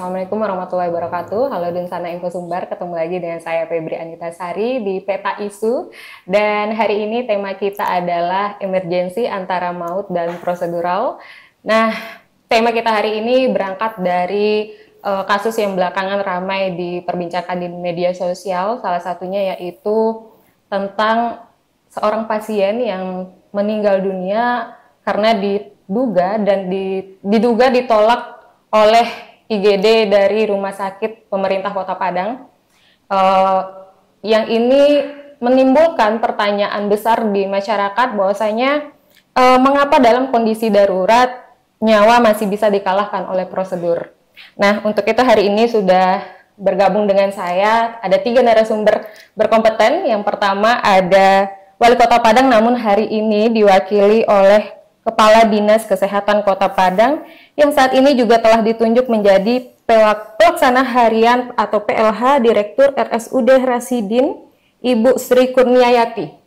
Assalamualaikum warahmatullahi wabarakatuh. Halo Dunsana Info Sumbar, ketemu lagi dengan saya Febri Anita Sari di Peta Isu. Dan hari ini tema kita adalah emergensi antara maut dan prosedural. Nah, tema kita hari ini berangkat dari kasus yang belakangan ramai diperbincangkan di media sosial. Salah satunya yaitu tentang seorang pasien yang meninggal dunia karena diduga ditolak oleh IGD dari Rumah Sakit Pemerintah Kota Padang, yang ini menimbulkan pertanyaan besar di masyarakat bahwasanya mengapa dalam kondisi darurat nyawa masih bisa dikalahkan oleh prosedur. Nah, untuk itu hari ini sudah bergabung dengan saya ada 3 narasumber berkompeten. Yang pertama ada Wali Kota Padang, namun hari ini diwakili oleh Kepala Dinas Kesehatan Kota Padang yang saat ini juga telah ditunjuk menjadi Pelaksana Harian atau PLH Direktur RSUD Rasidin, Ibu Sri Kurniayati.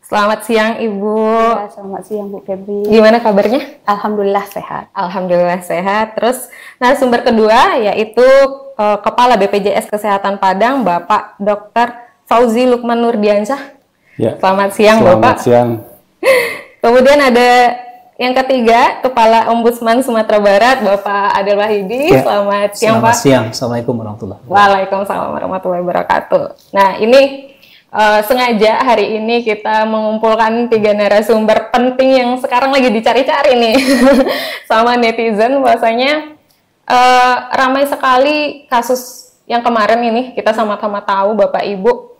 Selamat siang Ibu. Ya, selamat siang Bu Febri. Gimana kabarnya? Alhamdulillah sehat. Alhamdulillah sehat. Terus narasumber kedua yaitu Kepala BPJS Kesehatan Padang, Bapak Dr. Fauzi Lukman Nurdiansyah. Ya. Selamat siang Bapak. Selamat siang. Kemudian ada yang ketiga, Kepala Ombudsman Sumatera Barat, Bapak Adel Wahidi. Ya. Selamat siang, Selamat Pak. siang. Assalamualaikum warahmatullahi wabarakatuh. Waalaikumsalam warahmatullahi wabarakatuh. Nah, ini sengaja hari ini kita mengumpulkan 3 narasumber penting yang sekarang lagi dicari-cari nih sama netizen. Bahwasanya ramai sekali kasus yang kemarin ini, kita sama-sama tahu Bapak Ibu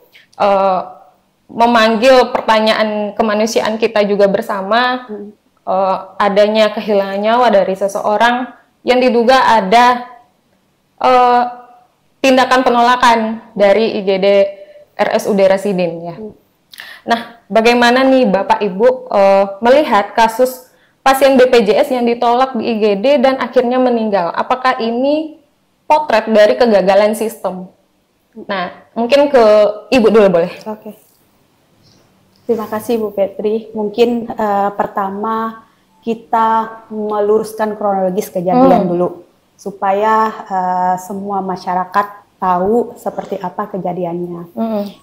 memanggil pertanyaan kemanusiaan kita juga bersama. Adanya kehilangan nyawa dari seseorang yang diduga ada tindakan penolakan dari IGD RSUD Rasidin ya. Nah, bagaimana nih Bapak Ibu melihat kasus pasien BPJS yang ditolak di IGD dan akhirnya meninggal? Apakah ini potret dari kegagalan sistem? Nah, mungkin ke Ibu dulu boleh. Oke. Terima kasih Bu Febri. Mungkin pertama kita meluruskan kronologis kejadian dulu supaya semua masyarakat tahu seperti apa kejadiannya.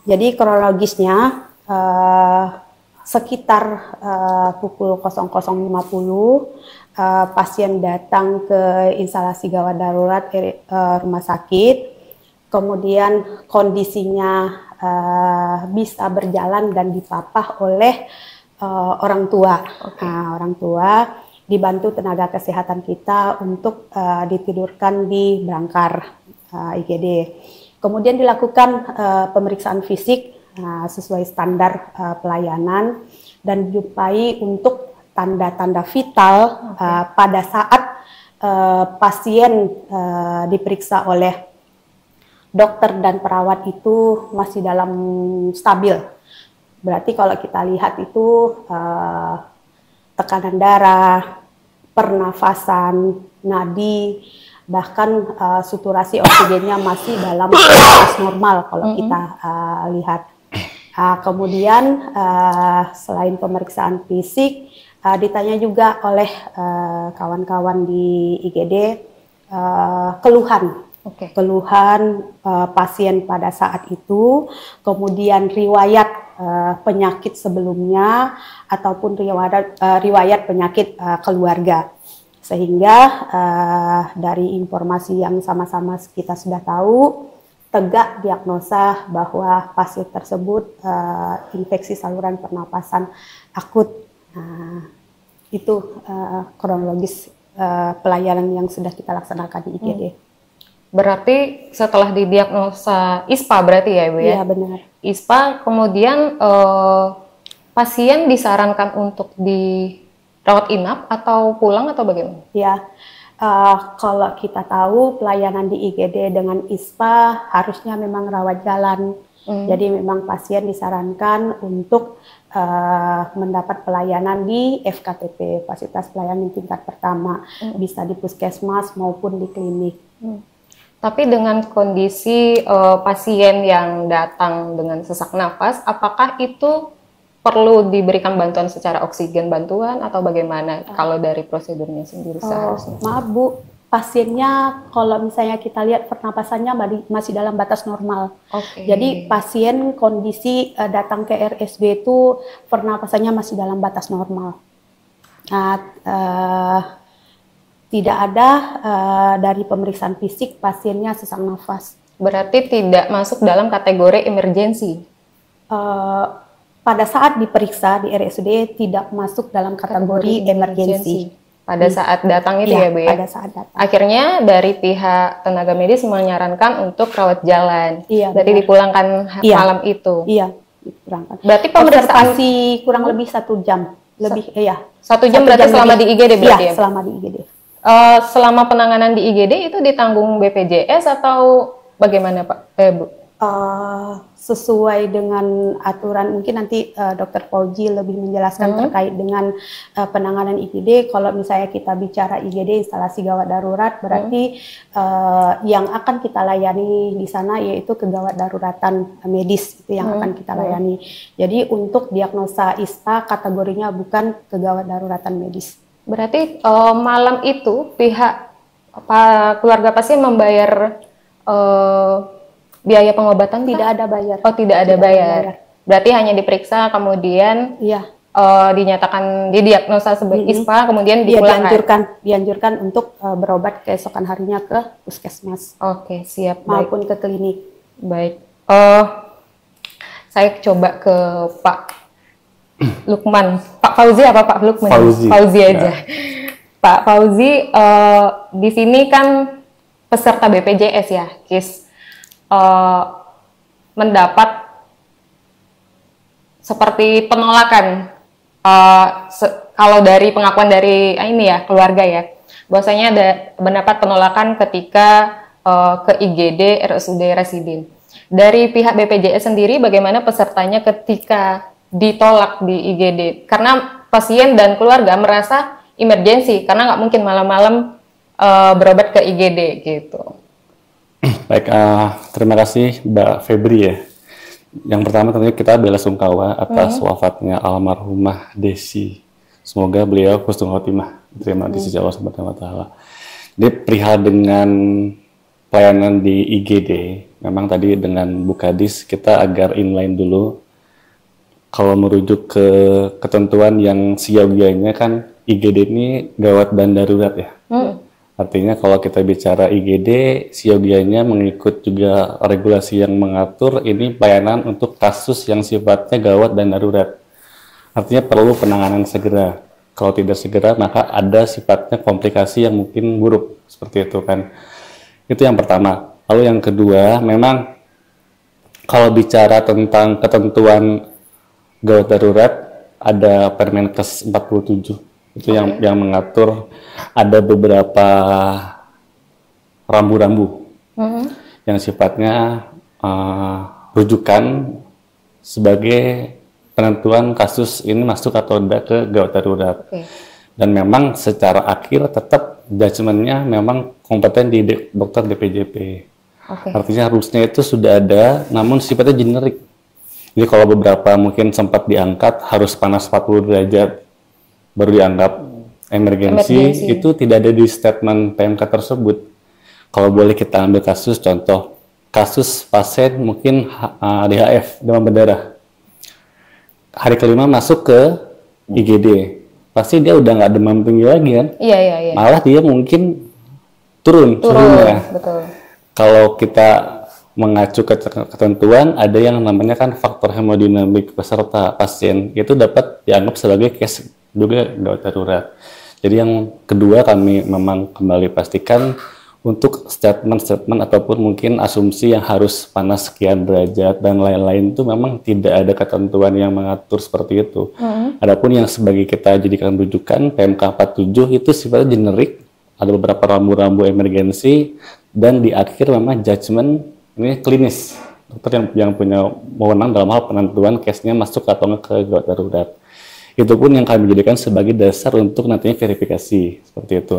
Jadi kronologisnya sekitar pukul 00.50 pasien datang ke instalasi gawat darurat rumah sakit. Kemudian kondisinya bisa berjalan dan dipapah oleh orang tua. Nah, orang tua dibantu tenaga kesehatan kita untuk ditidurkan di brangkar IGD. Kemudian dilakukan pemeriksaan fisik sesuai standar pelayanan dan dijumpai untuk tanda-tanda vital pada saat pasien diperiksa oleh dokter dan perawat itu masih dalam stabil. Berarti kalau kita lihat itu tekanan darah, pernafasan, nadi, bahkan saturasi oksigennya masih dalam batas normal kalau kita lihat. Kemudian selain pemeriksaan fisik, ditanya juga oleh kawan-kawan di IGD keluhan. Keluhan pasien pada saat itu, kemudian riwayat penyakit sebelumnya ataupun riwayat penyakit keluarga. Sehingga dari informasi yang sama-sama kita sudah tahu, tegak diagnosa bahwa pasien tersebut infeksi saluran pernapasan akut. Itu kronologis pelayanan yang sudah kita laksanakan di IGD. Berarti setelah didiagnosa ISPA berarti ya Ibu ya? Iya benar. ISPA, kemudian pasien disarankan untuk dirawat inap atau pulang atau bagaimana? Ya, kalau kita tahu pelayanan di IGD dengan ISPA harusnya memang rawat jalan. Jadi memang pasien disarankan untuk mendapat pelayanan di FKTP, fasilitas pelayanan tingkat pertama, bisa di puskesmas maupun di klinik. Tapi dengan kondisi pasien yang datang dengan sesak nafas, apakah itu perlu diberikan bantuan secara oksigen bantuan atau bagaimana kalau dari prosedurnya sendiri seharusnya? Maaf Bu, pasiennya kalau misalnya kita lihat pernapasannya masih dalam batas normal. Jadi pasien kondisi datang ke RSB itu pernapasannya masih dalam batas normal. Nah, tidak ada dari pemeriksaan fisik pasiennya sesak nafas. Berarti tidak masuk dalam kategori emergensi? Pada saat diperiksa di RSUD tidak masuk dalam kategori emergensi. Pada saat datang itu ya Bu ya? Pada saat datang. Akhirnya dari pihak tenaga medis menyarankan untuk rawat jalan. Iya, berarti dipulangkan malam itu? Iya, dipulangkan. Berarti pemeriksaan kurang lebih 1 jam. Lebih, iya. 1 jam berarti selama di IGD berarti ya? Selama di IGD. Selama penanganan di IGD itu ditanggung BPJS atau bagaimana Pak? Bu? Sesuai dengan aturan, mungkin nanti Dr. Fauzi lebih menjelaskan terkait dengan penanganan IGD. Kalau misalnya kita bicara IGD, instalasi gawat darurat, berarti yang akan kita layani di sana yaitu kegawat daruratan medis, itu yang akan kita layani. Jadi untuk diagnosa ISPA kategorinya bukan kegawat daruratan medis. Berarti malam itu pihak keluarga pasien membayar biaya pengobatan? Tidak ada bayar. Oh, tidak ada bayar. Berarti hanya diperiksa kemudian dinyatakan didiagnosa sebagai ISPA kemudian dipulangkan. Dianjurkan untuk berobat keesokan harinya ke puskesmas. Oke, siap. Maupun ke klinik. Baik. Saya coba ke Pak Lukman. Pak Fauzi apa Pak Lukman? Fauzi aja. Ya. Pak Fauzi, di sini kan peserta BPJS ya, KIS. Mendapat seperti penolakan kalau dari pengakuan dari ini ya keluarga ya, bahwasanya ada mendapat penolakan ketika ke IGD RSUD Residen. Dari pihak BPJS sendiri bagaimana pesertanya ketika ditolak di IGD? Karena pasien dan keluarga merasa emergensi karena nggak mungkin malam-malam berobat ke IGD gitu. Baik, terima kasih Mbak Febri ya. Yang pertama tentunya kita bela sungkawa atas wafatnya almarhumah Desi. Semoga beliau husnul khotimah, diterima di sisi Allah Subhanahu wa taala. Jadi perihal dengan pelayanan di IGD, memang tadi dengan Bu Kadis kita agar inline dulu. Kalau merujuk ke ketentuan yang siogianya kan IGD ini gawat dan darurat ya. Artinya kalau kita bicara IGD, siogianya mengikut juga regulasi yang mengatur ini pelayanan untuk kasus yang sifatnya gawat dan darurat. Artinya perlu penanganan segera. Kalau tidak segera, maka ada sifatnya komplikasi yang mungkin buruk. Seperti itu kan. Itu yang pertama. Lalu yang kedua, memang kalau bicara tentang ketentuan gawat darurat, ada Permenkes 47. Itu yang mengatur ada beberapa rambu-rambu yang sifatnya rujukan sebagai penentuan kasus ini masuk atau tidak ke gawat darurat. Dan memang secara akhir tetap judgementnya memang kompeten di dokter DPJP. Artinya rulesnya itu sudah ada, namun sifatnya generik. Jadi kalau beberapa mungkin sempat diangkat harus panas 40 derajat baru dianggap emergensi, itu tidak ada di statement PMK tersebut. Kalau boleh kita ambil kasus, contoh kasus pasien mungkin DHF, demam berdarah. Hari kelima masuk ke IGD, pasti dia udah nggak demam tinggi lagi kan? Iya. Malah dia mungkin turun suhunya. Betul. Kalau kita mengacu ke ketentuan, ada yang namanya kan faktor hemodinamik peserta pasien, itu dapat dianggap sebagai case juga gawat darurat. Jadi yang kedua kami memang kembali pastikan untuk statement ataupun mungkin asumsi yang harus panas sekian derajat dan lain-lain itu memang tidak ada ketentuan yang mengatur seperti itu. Adapun yang sebagai kita jadikan rujukan PMK 47 itu sifatnya generik, ada beberapa rambu-rambu emergensi dan di akhir memang judgement ini klinis. Dokter yang punya wewenang dalam hal penentuan case-nya masuk atau enggak ke gawat darurat. Itu pun yang kami jadikan sebagai dasar untuk nantinya verifikasi, seperti itu.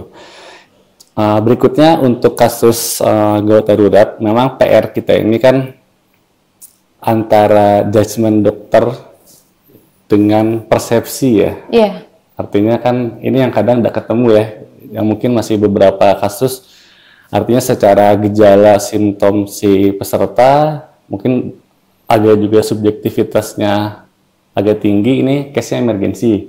Berikutnya untuk kasus gawat darurat, memang PR kita ini kan antara judgement dokter dengan persepsi ya. Iya. Artinya kan ini yang kadang tidak ketemu ya. yang mungkin masih beberapa kasus, artinya secara gejala simptom si peserta mungkin agak juga subjektivitasnya agak tinggi, ini case-nya emergensi.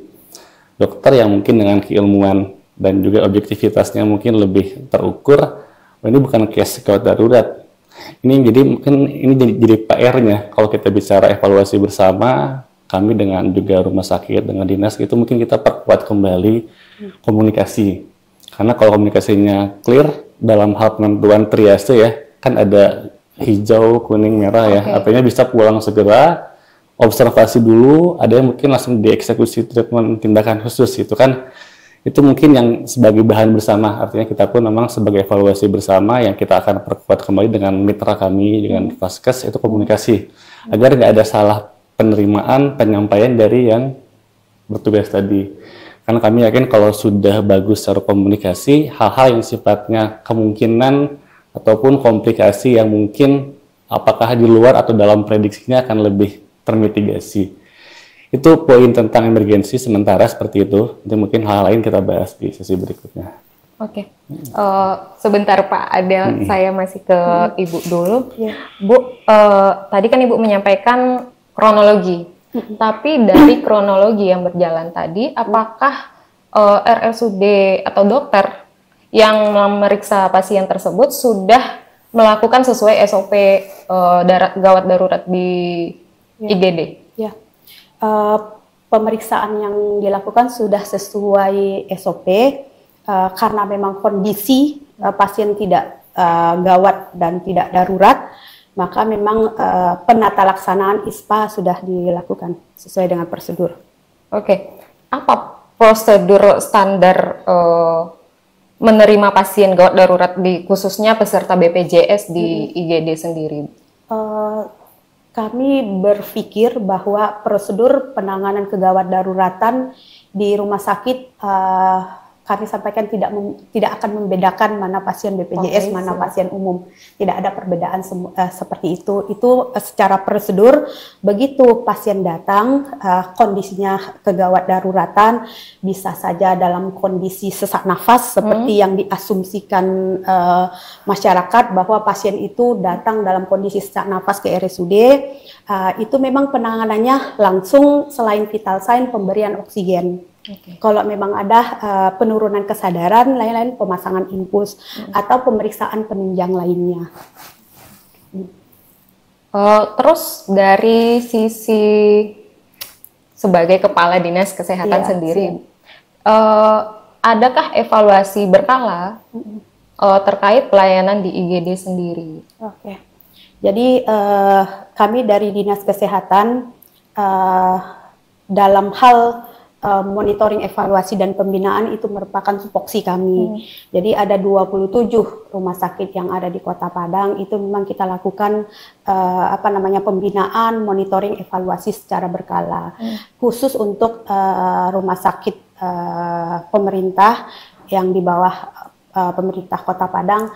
Dokter yang mungkin dengan keilmuan dan juga objektivitasnya mungkin lebih terukur, ini bukan case gawat darurat. Ini jadi mungkin ini jadi PR-nya kalau kita bicara evaluasi bersama, kami dengan juga rumah sakit, dengan dinas itu mungkin kita perkuat kembali komunikasi. Karena kalau komunikasinya clear dalam hal penentuan triase ya, kan ada hijau, kuning, merah ya. Artinya bisa pulang segera, observasi dulu, ada yang mungkin langsung dieksekusi treatment tindakan khusus itu kan. Itu mungkin yang sebagai bahan bersama, artinya kita pun memang sebagai evaluasi bersama yang kita akan perkuat kembali dengan mitra kami, dengan Vaskes, itu komunikasi. Agar nggak ada salah penerimaan, penyampaian dari yang bertugas tadi. Karena kami yakin kalau sudah bagus secara komunikasi, hal-hal yang sifatnya kemungkinan ataupun komplikasi yang mungkin apakah di luar atau dalam prediksinya akan lebih termitigasi. Itu poin tentang emergensi sementara seperti itu. Nanti mungkin hal lain kita bahas di sesi berikutnya. Oke. Sebentar Pak Adel, saya masih ke Ibu dulu. Bu, tadi kan Ibu menyampaikan kronologi. Tapi dari kronologi yang berjalan tadi, apakah RSUD atau dokter yang memeriksa pasien tersebut sudah melakukan sesuai SOP gawat darurat di IGD? Ya. Pemeriksaan yang dilakukan sudah sesuai SOP karena memang kondisi pasien tidak gawat dan tidak darurat, maka memang penata laksanaan ISPA sudah dilakukan sesuai dengan prosedur. Oke, apa prosedur standar menerima pasien gawat darurat khususnya peserta BPJS di IGD sendiri? Kami berpikir bahwa prosedur penanganan kegawat daruratan di rumah sakit kami sampaikan tidak akan membedakan mana pasien BPJS, mana pasien umum. Tidak ada perbedaan seperti itu. Itu secara prosedur, begitu pasien datang, kondisinya kegawat daruratan, bisa saja dalam kondisi sesak nafas, seperti yang diasumsikan masyarakat bahwa pasien itu datang dalam kondisi sesak nafas ke RSUD, itu memang penanganannya langsung selain vital sign, pemberian oksigen. Kalau memang ada penurunan kesadaran, lain-lain pemasangan impuls atau pemeriksaan penunjang lainnya. Terus dari sisi sebagai kepala dinas kesehatan sendiri, adakah evaluasi berkala terkait pelayanan di IGD sendiri? Oke, jadi kami dari dinas kesehatan dalam hal monitoring, evaluasi, dan pembinaan itu merupakan tupoksi kami. Jadi ada 27 rumah sakit yang ada di Kota Padang, itu memang kita lakukan pembinaan, monitoring, evaluasi secara berkala. Khusus untuk rumah sakit pemerintah yang di bawah pemerintah Kota Padang,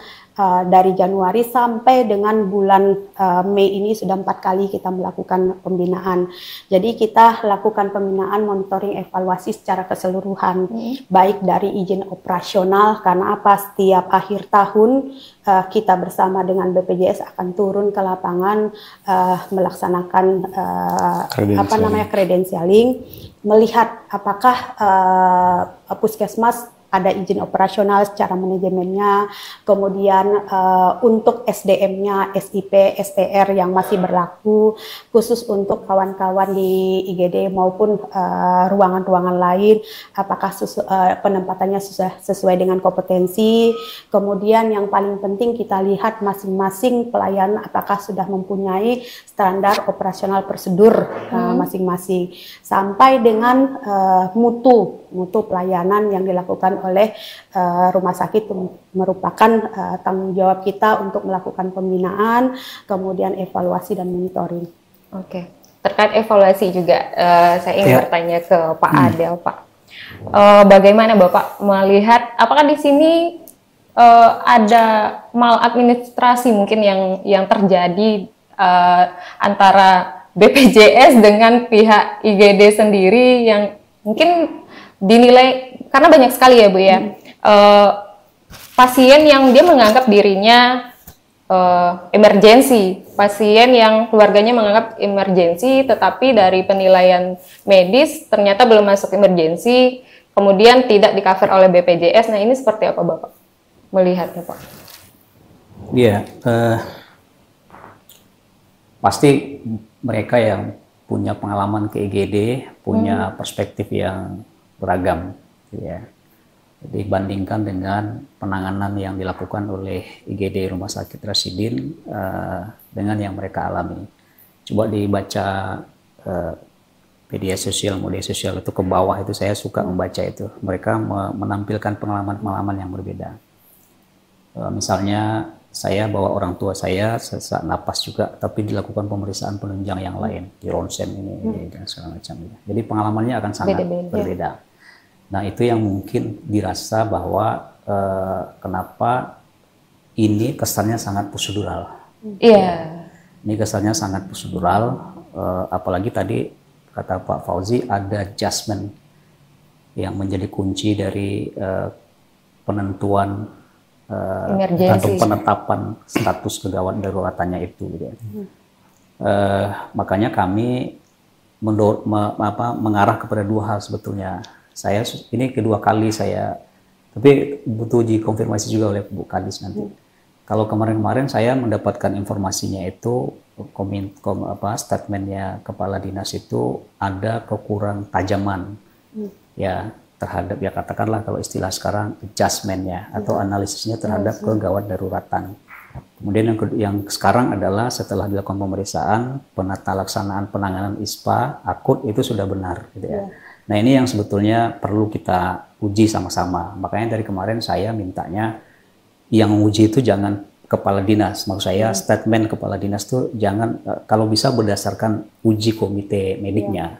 dari Januari sampai dengan bulan Mei ini sudah 4 kali kita melakukan pembinaan. Jadi kita lakukan pembinaan, monitoring, evaluasi secara keseluruhan, baik dari izin operasional, karena setiap akhir tahun kita bersama dengan BPJS akan turun ke lapangan melaksanakan credentialing, melihat apakah puskesmas ada izin operasional secara manajemennya, kemudian untuk SDM-nya, SIP, STR yang masih berlaku, khusus untuk kawan-kawan di IGD maupun ruangan-ruangan lain, apakah penempatannya sesuai dengan kompetensi, kemudian yang paling penting kita lihat masing-masing pelayan apakah sudah mempunyai standar operasional prosedur masing-masing, sampai dengan mutu pelayanan yang dilakukan oleh rumah sakit merupakan tanggung jawab kita untuk melakukan pembinaan, kemudian evaluasi dan monitoring. Oke, terkait evaluasi juga saya ingin bertanya ke Pak Adel, Pak. Bagaimana Bapak melihat, apakah di sini ada maladministrasi mungkin yang terjadi antara BPJS dengan pihak IGD sendiri yang mungkin dinilai, karena banyak sekali ya Bu ya, eh, pasien yang dia menganggap dirinya emergensi, pasien yang keluarganya menganggap emergensi, tetapi dari penilaian medis ternyata belum masuk emergensi, kemudian tidak di-cover oleh BPJS. Nah, ini seperti apa Bapak melihatnya, Pak? Iya, pasti mereka yang punya pengalaman ke IGD punya perspektif yang beragam, ya. Dibandingkan dengan penanganan yang dilakukan oleh IGD Rumah Sakit Rasidin dengan yang mereka alami. Coba dibaca media sosial itu ke bawah, itu saya suka membaca itu. Mereka menampilkan pengalaman-pengalaman yang berbeda. Misalnya saya bawa orang tua saya sesak napas juga, tapi dilakukan pemeriksaan penunjang yang lain di ronsen ini dan segala macam. Jadi pengalamannya akan sangat berbeda. Nah, itu yang mungkin dirasa bahwa kenapa ini kesannya sangat prosedural. Iya. Ini kesannya sangat prosedural, apalagi tadi kata Pak Fauzi ada adjustment yang menjadi kunci dari penentuan atau penetapan status kegawat daruratannya itu. Gitu ya. Makanya kami mengarah kepada dua hal sebetulnya. Saya ini kedua kali saya, tapi butuh dikonfirmasi juga oleh Bu Kadis nanti. Kalau kemarin-kemarin saya mendapatkan informasinya itu statementnya Kepala Dinas itu ada kekurangan tajaman ya terhadap, ya katakanlah kalau istilah sekarang adjustmentnya atau analisisnya terhadap kegawat daruratan. Kemudian yang sekarang adalah setelah dilakukan pemeriksaan penata laksanaan penanganan ISPA akut itu sudah benar, gitu ya. Nah, ini yang sebetulnya perlu kita uji sama-sama. Makanya dari kemarin saya mintanya yang uji itu jangan kepala dinas. Maksud saya statement kepala dinas itu jangan, kalau bisa berdasarkan uji komite mediknya,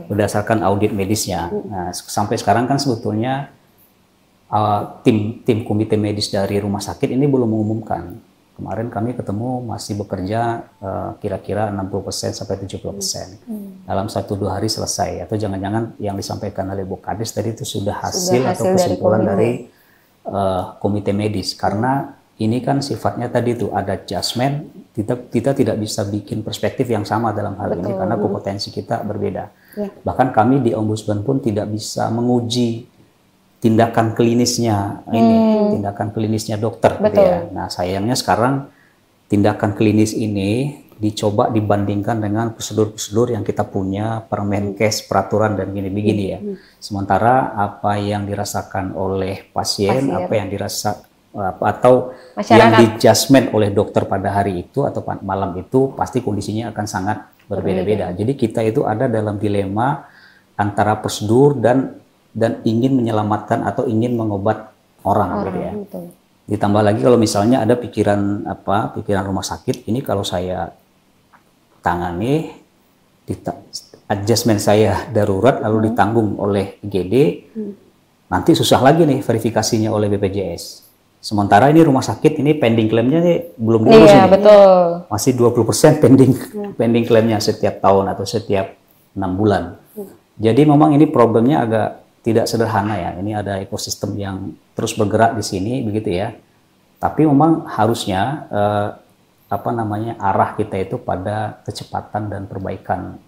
berdasarkan audit medisnya. Nah, sampai sekarang kan sebetulnya tim komite medis dari rumah sakit ini belum mengumumkan. Kemarin kami ketemu masih bekerja kira-kira 60% sampai 70%. Dalam 1-2 hari selesai. Atau jangan-jangan yang disampaikan oleh Bu Kadis tadi itu sudah hasil atau kesimpulan dari komite medis. Karena ini kan sifatnya tadi itu ada adjustment, kita tidak bisa bikin perspektif yang sama dalam hal ini karena kompetensi kita berbeda. Bahkan kami di Ombudsman pun tidak bisa menguji tindakan klinisnya tindakan klinisnya dokter, gitu ya. Nah, sayangnya sekarang tindakan klinis ini dicoba dibandingkan dengan prosedur-prosedur yang kita punya, Permenkes, peraturan dan gini-begini ya. Sementara apa yang dirasakan oleh pasien, apa yang dirasa atau masyarakat, yang di-adjustment oleh dokter pada hari itu atau malam itu pasti kondisinya akan sangat berbeda-beda. Jadi kita itu ada dalam dilema antara prosedur dan ingin menyelamatkan atau ingin mengobat orang, gitu ya. Ditambah lagi kalau misalnya ada pikiran rumah sakit ini, kalau saya tangani adjustment saya darurat lalu ditanggung oleh IGD, nanti susah lagi nih verifikasinya oleh BPJS. Sementara ini rumah sakit ini pending klaimnya nih belum diurus, masih 20% pending klaimnya setiap tahun atau setiap 6 bulan. Jadi memang ini problemnya agak tidak sederhana ya. Ini ada ekosistem yang terus bergerak di sini, begitu ya. Tapi memang harusnya arah kita itu pada kecepatan dan perbaikan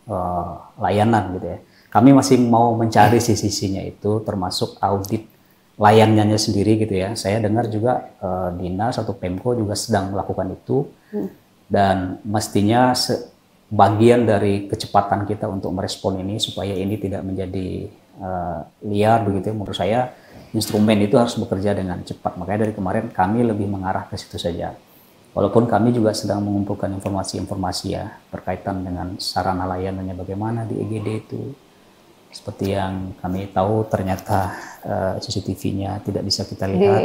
layanan, gitu ya. Kami masih mau mencari sisi-sisinya itu, termasuk audit layanannya sendiri, gitu ya. Saya dengar juga Dinas atau Pemko juga sedang melakukan itu, dan mestinya bagian dari kecepatan kita untuk merespon ini supaya ini tidak menjadi liar, begitu ya. Menurut saya instrumen itu harus bekerja dengan cepat. Makanya dari kemarin kami lebih mengarah ke situ saja. Walaupun kami juga sedang mengumpulkan informasi-informasi ya berkaitan dengan sarana layanannya bagaimana di IGD itu. Seperti yang kami tahu ternyata CCTV-nya tidak bisa kita lihat,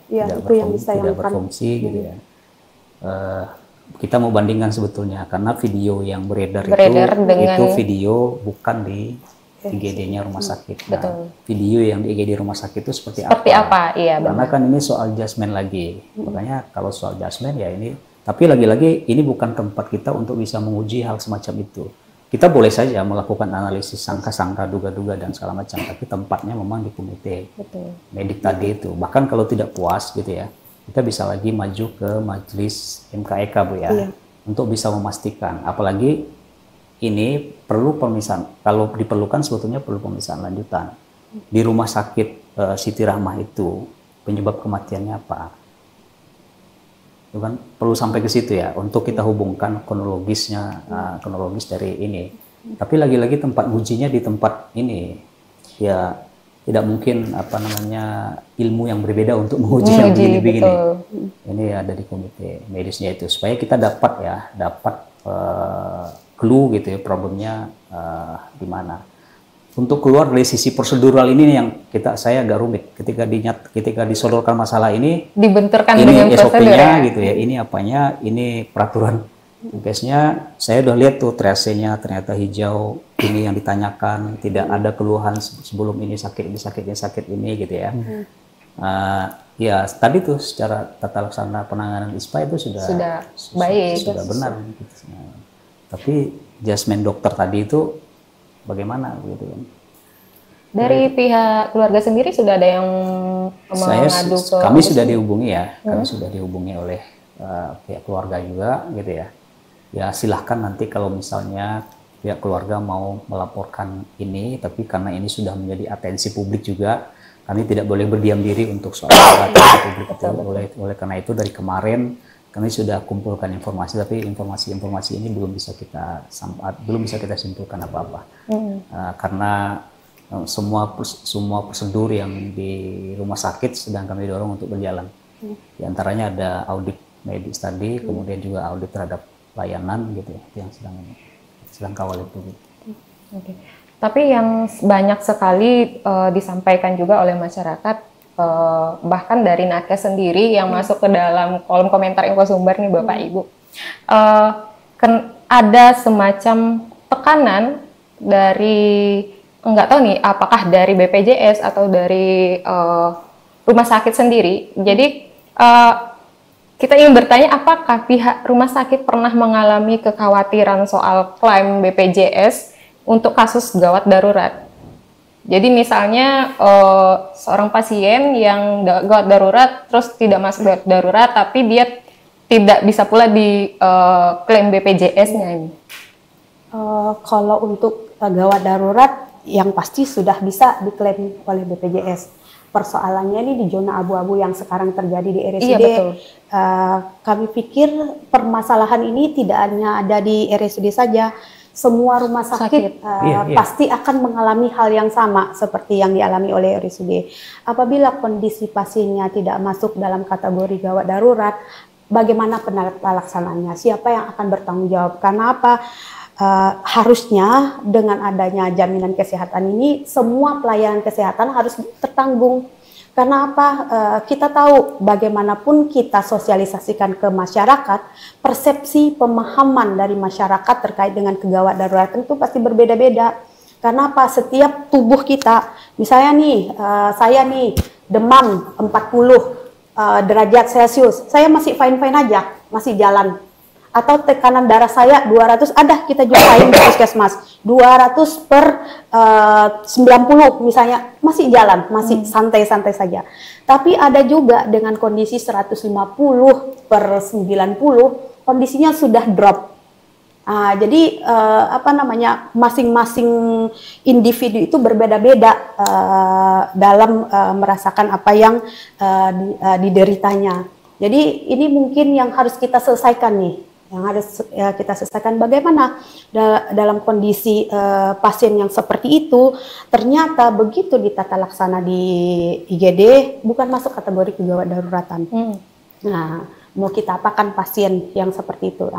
tidak berfungsi, gitu ya. Kita mau bandingkan sebetulnya karena video yang beredar itu video bukan di IGD-nya rumah sakit. Nah, video yang di IGD rumah sakit itu seperti apa? Iya, karena kan ini soal adjustment lagi. Makanya kalau soal adjustment ya ini, tapi lagi-lagi ini bukan tempat kita untuk bisa menguji hal semacam itu. kita boleh saja melakukan analisis sangka-sangka, duga-duga dan segala macam, tapi tempatnya memang di komite medik tadi itu. Bahkan kalau tidak puas gitu ya, kita bisa lagi maju ke majelis MKEK Bu ya, untuk bisa memastikan. Apalagi ini perlu pemeriksaan, kalau diperlukan sebetulnya perlu pemeriksaan lanjutan. Di rumah sakit Siti Rahmah itu penyebab kematiannya apa? Itu kan perlu sampai ke situ ya, untuk kita hubungkan kronologisnya, kronologis dari ini. Tapi lagi-lagi tempat ujinya di tempat ini, ya tidak mungkin apa namanya ilmu yang berbeda untuk menguji yang begini-begini. Ini ada di komite medisnya itu, supaya kita dapat clue gitu ya, problemnya di mana. Untuk keluar dari sisi prosedural ini yang saya agak rumit ketika disodorkan masalah ini, dibenturkan ini dengan SOP-nya gitu ya, ini apanya, ini peraturan tugasnya. Saya udah lihat tuh triasenya ternyata hijau, ini yang ditanyakan, tidak ada keluhan sebelum ini sakit ini gitu ya. Ya tadi tuh secara tata laksana penanganan ISPA itu sudah baik, sudah benar gitu. Tapi jasmen dokter tadi itu bagaimana gitu kan? Dari pihak keluarga sendiri sudah ada yang mengadu ke kami sudah dihubungi ya, kami sudah dihubungi oleh pihak keluarga juga gitu ya. Ya silahkan nanti kalau misalnya pihak keluarga mau melaporkan ini, tapi karena ini sudah menjadi atensi publik juga, kami tidak boleh berdiam diri untuk soal atensi publik itu. Oleh karena itu dari kemarin kami sudah kumpulkan informasi, tapi informasi ini belum bisa kita simpulkan apa-apa, karena semua prosedur yang di rumah sakit sedang kami dorong untuk berjalan. Di antaranya ada audit medis tadi, kemudian juga audit terhadap layanan gitu yang sedang kawal itu. Tapi yang banyak sekali disampaikan juga oleh masyarakat, bahkan dari nakes sendiri yang masuk ke dalam kolom komentar Infosumber nih Bapak Ibu, ada semacam tekanan dari, nggak tahu nih apakah dari BPJS atau dari rumah sakit sendiri. Jadi kita ingin bertanya, apakah pihak rumah sakit pernah mengalami kekhawatiran soal klaim BPJS untuk kasus gawat darurat? Jadi misalnya seorang pasien yang gawat darurat terus tidak masuk gawat darurat, tapi dia tidak bisa pula di klaim BPJS-nya ini. Kalau untuk gawat darurat yang pasti sudah bisa diklaim oleh BPJS. Persoalannya ini di zona abu-abu yang sekarang terjadi di RSUD. Iya, betul. Kami pikir permasalahan ini tidak hanya ada di RSUD saja. Semua rumah sakit pasti akan mengalami hal yang sama seperti yang dialami oleh RSUD. Apabila kondisi pasiennya tidak masuk dalam kategori gawat darurat, bagaimana penelaksanaannya? Siapa yang akan bertanggung jawab? Karena apa? Harusnya dengan adanya jaminan kesehatan ini, semua pelayanan kesehatan harus tertanggung. Karena apa? Kita tahu bagaimanapun kita sosialisasikan ke masyarakat, persepsi pemahaman dari masyarakat terkait dengan kegawat daruratan itu pasti berbeda-beda. Karena apa? Setiap tubuh kita, misalnya nih, saya nih demam 40 derajat Celcius, saya masih fine-fine aja, masih jalan. Atau tekanan darah saya 200, ada kita jumpain di puskesmas 200 per 90 misalnya, masih jalan, masih santai-santai saja. Tapi ada juga dengan kondisi 150 per 90 kondisinya sudah drop. Jadi masing-masing individu itu berbeda-beda dalam merasakan apa yang dideritanya. Jadi ini mungkin yang harus kita selesaikan nih. Yang harus kita selesaikan bagaimana dalam kondisi pasien yang seperti itu, ternyata begitu ditata laksana di IGD bukan masuk kategori kegawat daruratan. Nah, mau kita apakan pasien yang seperti itu?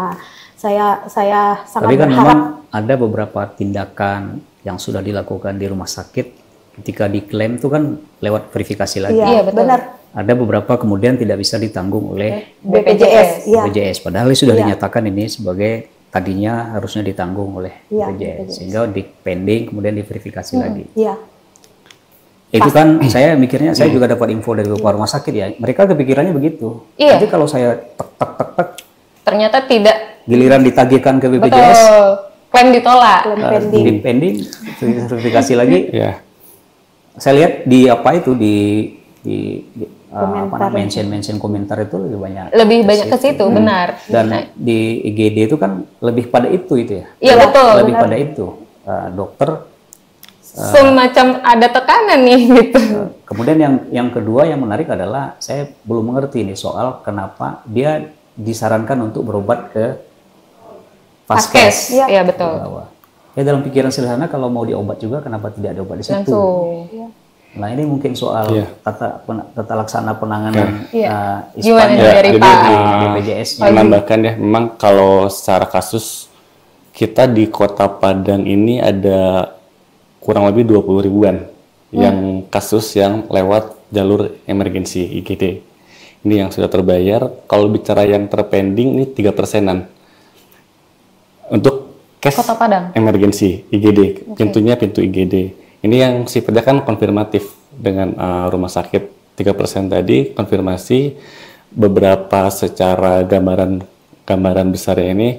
Saya sangat Tapi kan berharap. memang ada beberapa tindakan yang sudah dilakukan di rumah sakit ketika diklaim itu kan lewat verifikasi lagi. Iya, benar. Ada beberapa kemudian tidak bisa ditanggung oleh BPJS. BPJS. Padahal sudah dinyatakan ini sebagai tadinya harusnya ditanggung oleh BPJS. Sehingga di pending kemudian diverifikasi lagi. Iya. Itu kan saya mikirnya, saya juga dapat info dari beberapa rumah sakit ya. Mereka kepikirannya begitu. Iya. Jadi kalau saya tek ternyata tidak. Giliran ditagihkan ke BPJS. Betul. klaim ditolak. Klaim pending, verifikasi lagi. Ya. Saya lihat di apa itu di mention komentar itu lebih banyak ke situ, benar. Dan di IGD itu kan lebih pada itu ya. Iya, betul. Lebih pada itu. Dokter semacam ada tekanan nih gitu. Kemudian yang kedua yang menarik adalah saya belum mengerti nih soal kenapa dia disarankan untuk berobat ke Vaskes. Iya, betul. Ya dalam pikiran sederhana kalau mau diobat juga kenapa tidak ada obat di situ? Langsung. Nah ini mungkin soal tata laksana penanganan gimana dari Pak BPJS. Menambahkan ya, memang kalau secara kasus kita di Kota Padang ini ada kurang lebih 20 ribuan yang kasus yang lewat jalur emergensi IGD. Ini yang sudah terbayar. Kalau bicara yang terpending ini 3%-an. Untuk case Kota Padang emergensi IGD, pintunya pintu IGD. Ini yang sifatnya kan konfirmatif dengan rumah sakit 3% tadi konfirmasi, beberapa secara gambaran besarnya ini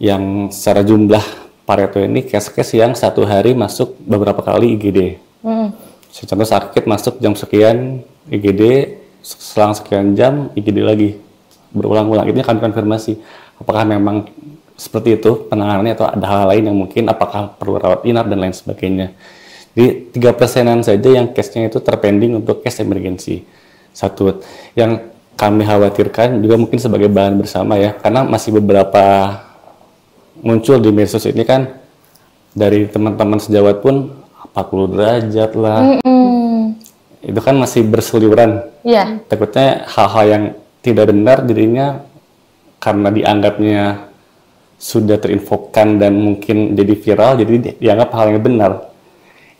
yang secara jumlah Pareto ini case-case yang satu hari masuk beberapa kali IGD. Contoh sakit masuk jam sekian IGD, selang sekian jam IGD lagi, berulang-ulang. Ini kami konfirmasi apakah memang seperti itu penanganannya atau ada hal lain yang mungkin apakah perlu rawat inap dan lain sebagainya. Jadi 3%-an saja yang case-nya itu terpending untuk case emergensi. Satu yang kami khawatirkan juga mungkin sebagai bahan bersama ya, karena masih beberapa muncul di medsos ini kan dari teman-teman sejawat pun 40 derajat lah. Itu kan masih berseliweran. Takutnya hal-hal yang tidak benar jadinya karena dianggapnya sudah terinfokan dan mungkin jadi viral, jadi dianggap hal yang benar.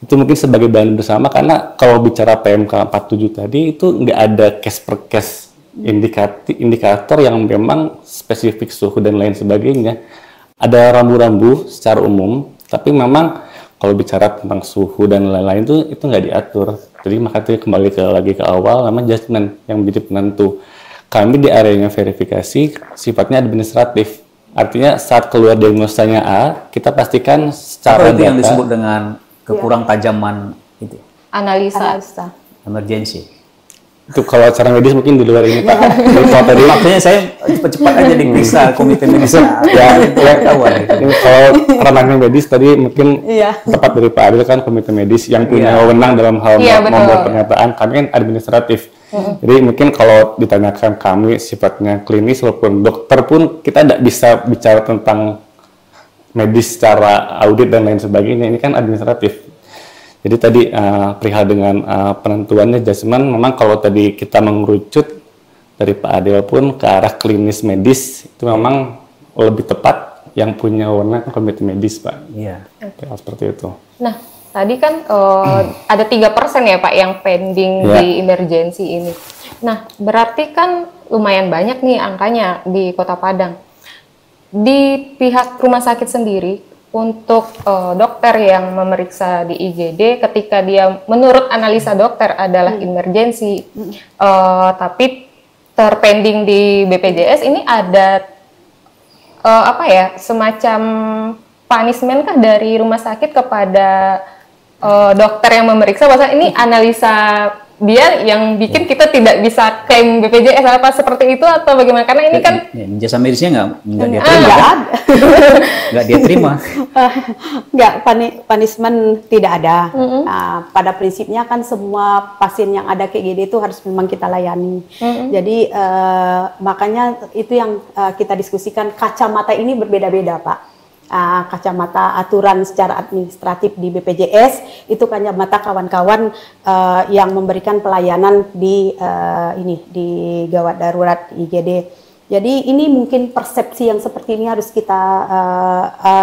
Itu mungkin sebagai bahan bersama, karena kalau bicara PMK 47 tadi itu nggak ada case per case indikator yang memang spesifik suhu dan lain sebagainya. Ada rambu-rambu secara umum, tapi memang kalau bicara tentang suhu dan lain-lain itu nggak diatur. Jadi makanya kembali lagi ke awal, namanya judgement yang menjadi penentu. Kami di areanya verifikasi sifatnya administratif. Artinya saat keluar diagnosanya A, kita pastikan secara itu yang disebut dengan kekurang tajaman itu. Analisa. Emergency. Itu kalau secara medis mungkin di luar ini Pak. Tadi makanya saya cepat-cepat aja diperiksa komite medis. Ini kalau ranahnya medis tadi mungkin tepat dari Pak Adil kan komite medis yang punya wewenang dalam hal membuat pernyataan. Kami kan administratif. Jadi mungkin kalau ditanyakan kami sifatnya klinis walaupun dokter pun kita tidak bisa bicara tentang medis secara audit dan lain sebagainya. Ini kan administratif. Jadi tadi perihal dengan penentuannya judgement, memang kalau tadi kita mengerucut dari Pak Adil pun ke arah klinis medis itu memang lebih tepat yang punya wewenang komite medis Pak. Iya. Seperti itu. Nah tadi kan ada 3% ya Pak yang pending di emergency ini. Nah berarti kan lumayan banyak nih angkanya di Kota Padang. Di pihak rumah sakit sendiri untuk dokter yang memeriksa di IGD ketika dia menurut analisa dokter adalah emergency tapi terpending di BPJS ini ada semacam punishment kah dari rumah sakit kepada dokter yang memeriksa, bahwa ini analisa dia yang bikin kita tidak bisa klaim BPJS apa seperti itu atau bagaimana? Karena ini kan jasa medisnya nggak dia terima, nggak dia terima. Nggak, punishment tidak ada. Nah, pada prinsipnya kan semua pasien yang ada KGD itu harus memang kita layani. Jadi makanya itu yang kita diskusikan, kacamata ini berbeda-beda Pak. Kacamata aturan secara administratif di BPJS itu kacamata kawan-kawan yang memberikan pelayanan di di gawat darurat IGD. Jadi ini mungkin persepsi yang seperti ini harus kita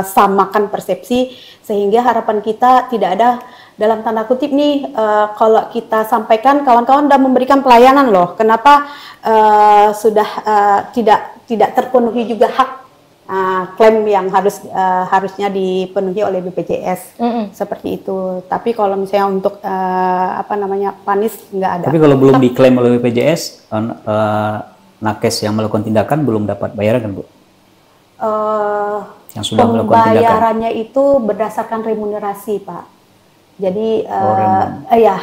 samakan persepsi sehingga harapan kita tidak ada dalam tanda kutip nih kalau kita sampaikan kawan-kawan sudah memberikan pelayanan loh, kenapa sudah tidak terpenuhi juga hak klaim yang harusnya dipenuhi oleh BPJS seperti itu. Tapi kalau misalnya untuk panis nggak ada. Tapi kalau belum diklaim oleh BPJS, nakes yang melakukan tindakan belum dapat bayaran kan Bu? yang sudah melakukan tindakan? Pembayarannya itu berdasarkan remunerasi, Pak. Jadi ya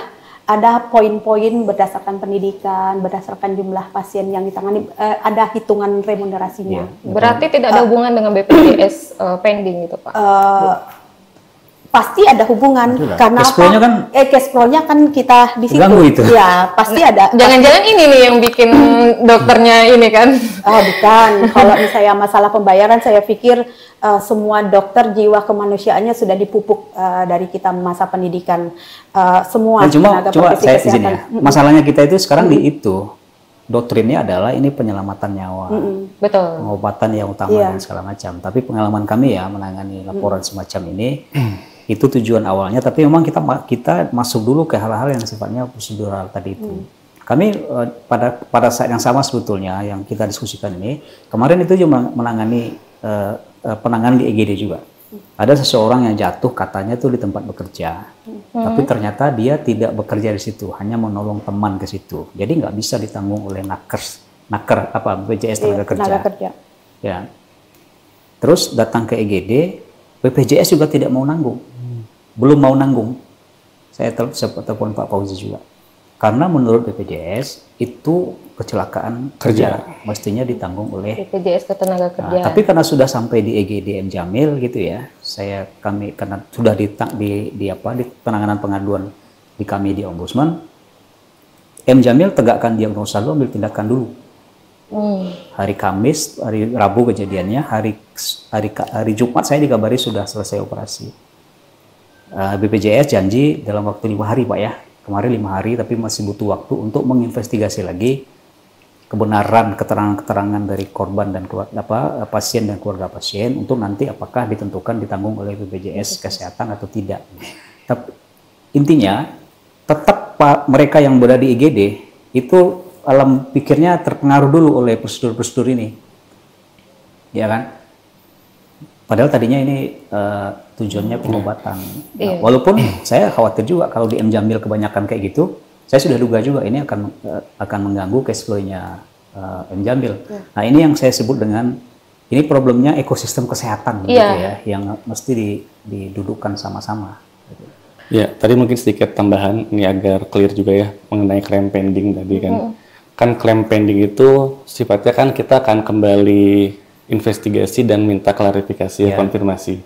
ada poin-poin berdasarkan pendidikan, berdasarkan jumlah pasien yang ditangani, ada hitungan remunerasinya. Berarti tidak ada hubungan dengan BPJS pending itu, Pak? Pasti ada hubungan. Karena cash flow-nya kan cash flow-nya kan kita di situ. Itu. Ya, pasti ada. Jangan-jangan ini nih yang bikin dokternya ini kan? Bukan. Kalau misalnya masalah pembayaran, saya pikir semua dokter jiwa kemanusiaannya sudah dipupuk dari kita masa pendidikan. Semua tenaga profesi kesehatan. Masalahnya kita itu sekarang di itu. Doktrinnya adalah ini penyelamatan nyawa, betul, pengobatan yang utama dan segala macam. Tapi pengalaman kami ya menangani laporan semacam ini, itu tujuan awalnya. Tapi memang kita masuk dulu ke hal-hal yang sifatnya prosedural tadi itu. Kami pada saat yang sama sebetulnya yang kita diskusikan ini, kemarin itu juga menangani penanganan di EGD juga. Ada seseorang yang jatuh katanya tuh di tempat bekerja, tapi ternyata dia tidak bekerja di situ, hanya menolong teman ke situ. Jadi nggak bisa ditanggung oleh naker apa BPJS tenaga kerja. Ya. Terus datang ke EGD, BPJS juga tidak mau nanggung, belum mau nanggung. Saya telepon Pak Fauzi juga, karena menurut BPJS itu kecelakaan kerja mestinya ditanggung oleh BPJS ketenaga kerja. Tapi karena sudah sampai di EGD M Jamil gitu ya, kami karena sudah di penanganan pengaduan di kami di Ombudsman, M Jamil tegakkan diagnosa dulu, ambil tindakan dulu. Hari Kamis, hari Rabu kejadiannya, hari Jumat saya dikabari sudah selesai operasi. BPJS janji dalam waktu 5 hari Pak ya, kemarin 5 hari tapi masih butuh waktu untuk menginvestigasi lagi kebenaran keterangan-keterangan dari korban dan pasien dan keluarga pasien untuk nanti apakah ditentukan ditanggung oleh BPJS kesehatan atau tidak. Tapi intinya tetap mereka yang berada di IGD itu alam pikirnya terpengaruh dulu oleh prosedur-prosedur ini, ya kan? Padahal tadinya ini tujuannya pengobatan. Nah, walaupun saya khawatir juga kalau di M Jamil kebanyakan kayak gitu. Saya sudah duga juga ini akan mengganggu cash flow-nya M Jamil. Nah ini yang saya sebut dengan ini problemnya ekosistem kesehatan gitu ya, yang mesti didudukkan sama-sama. Ya, tadi mungkin sedikit tambahan ini agar clear juga ya mengenai klaim pending tadi kan. Kan klaim pending itu sifatnya kan kita akan kembali investigasi dan minta klarifikasi konfirmasi.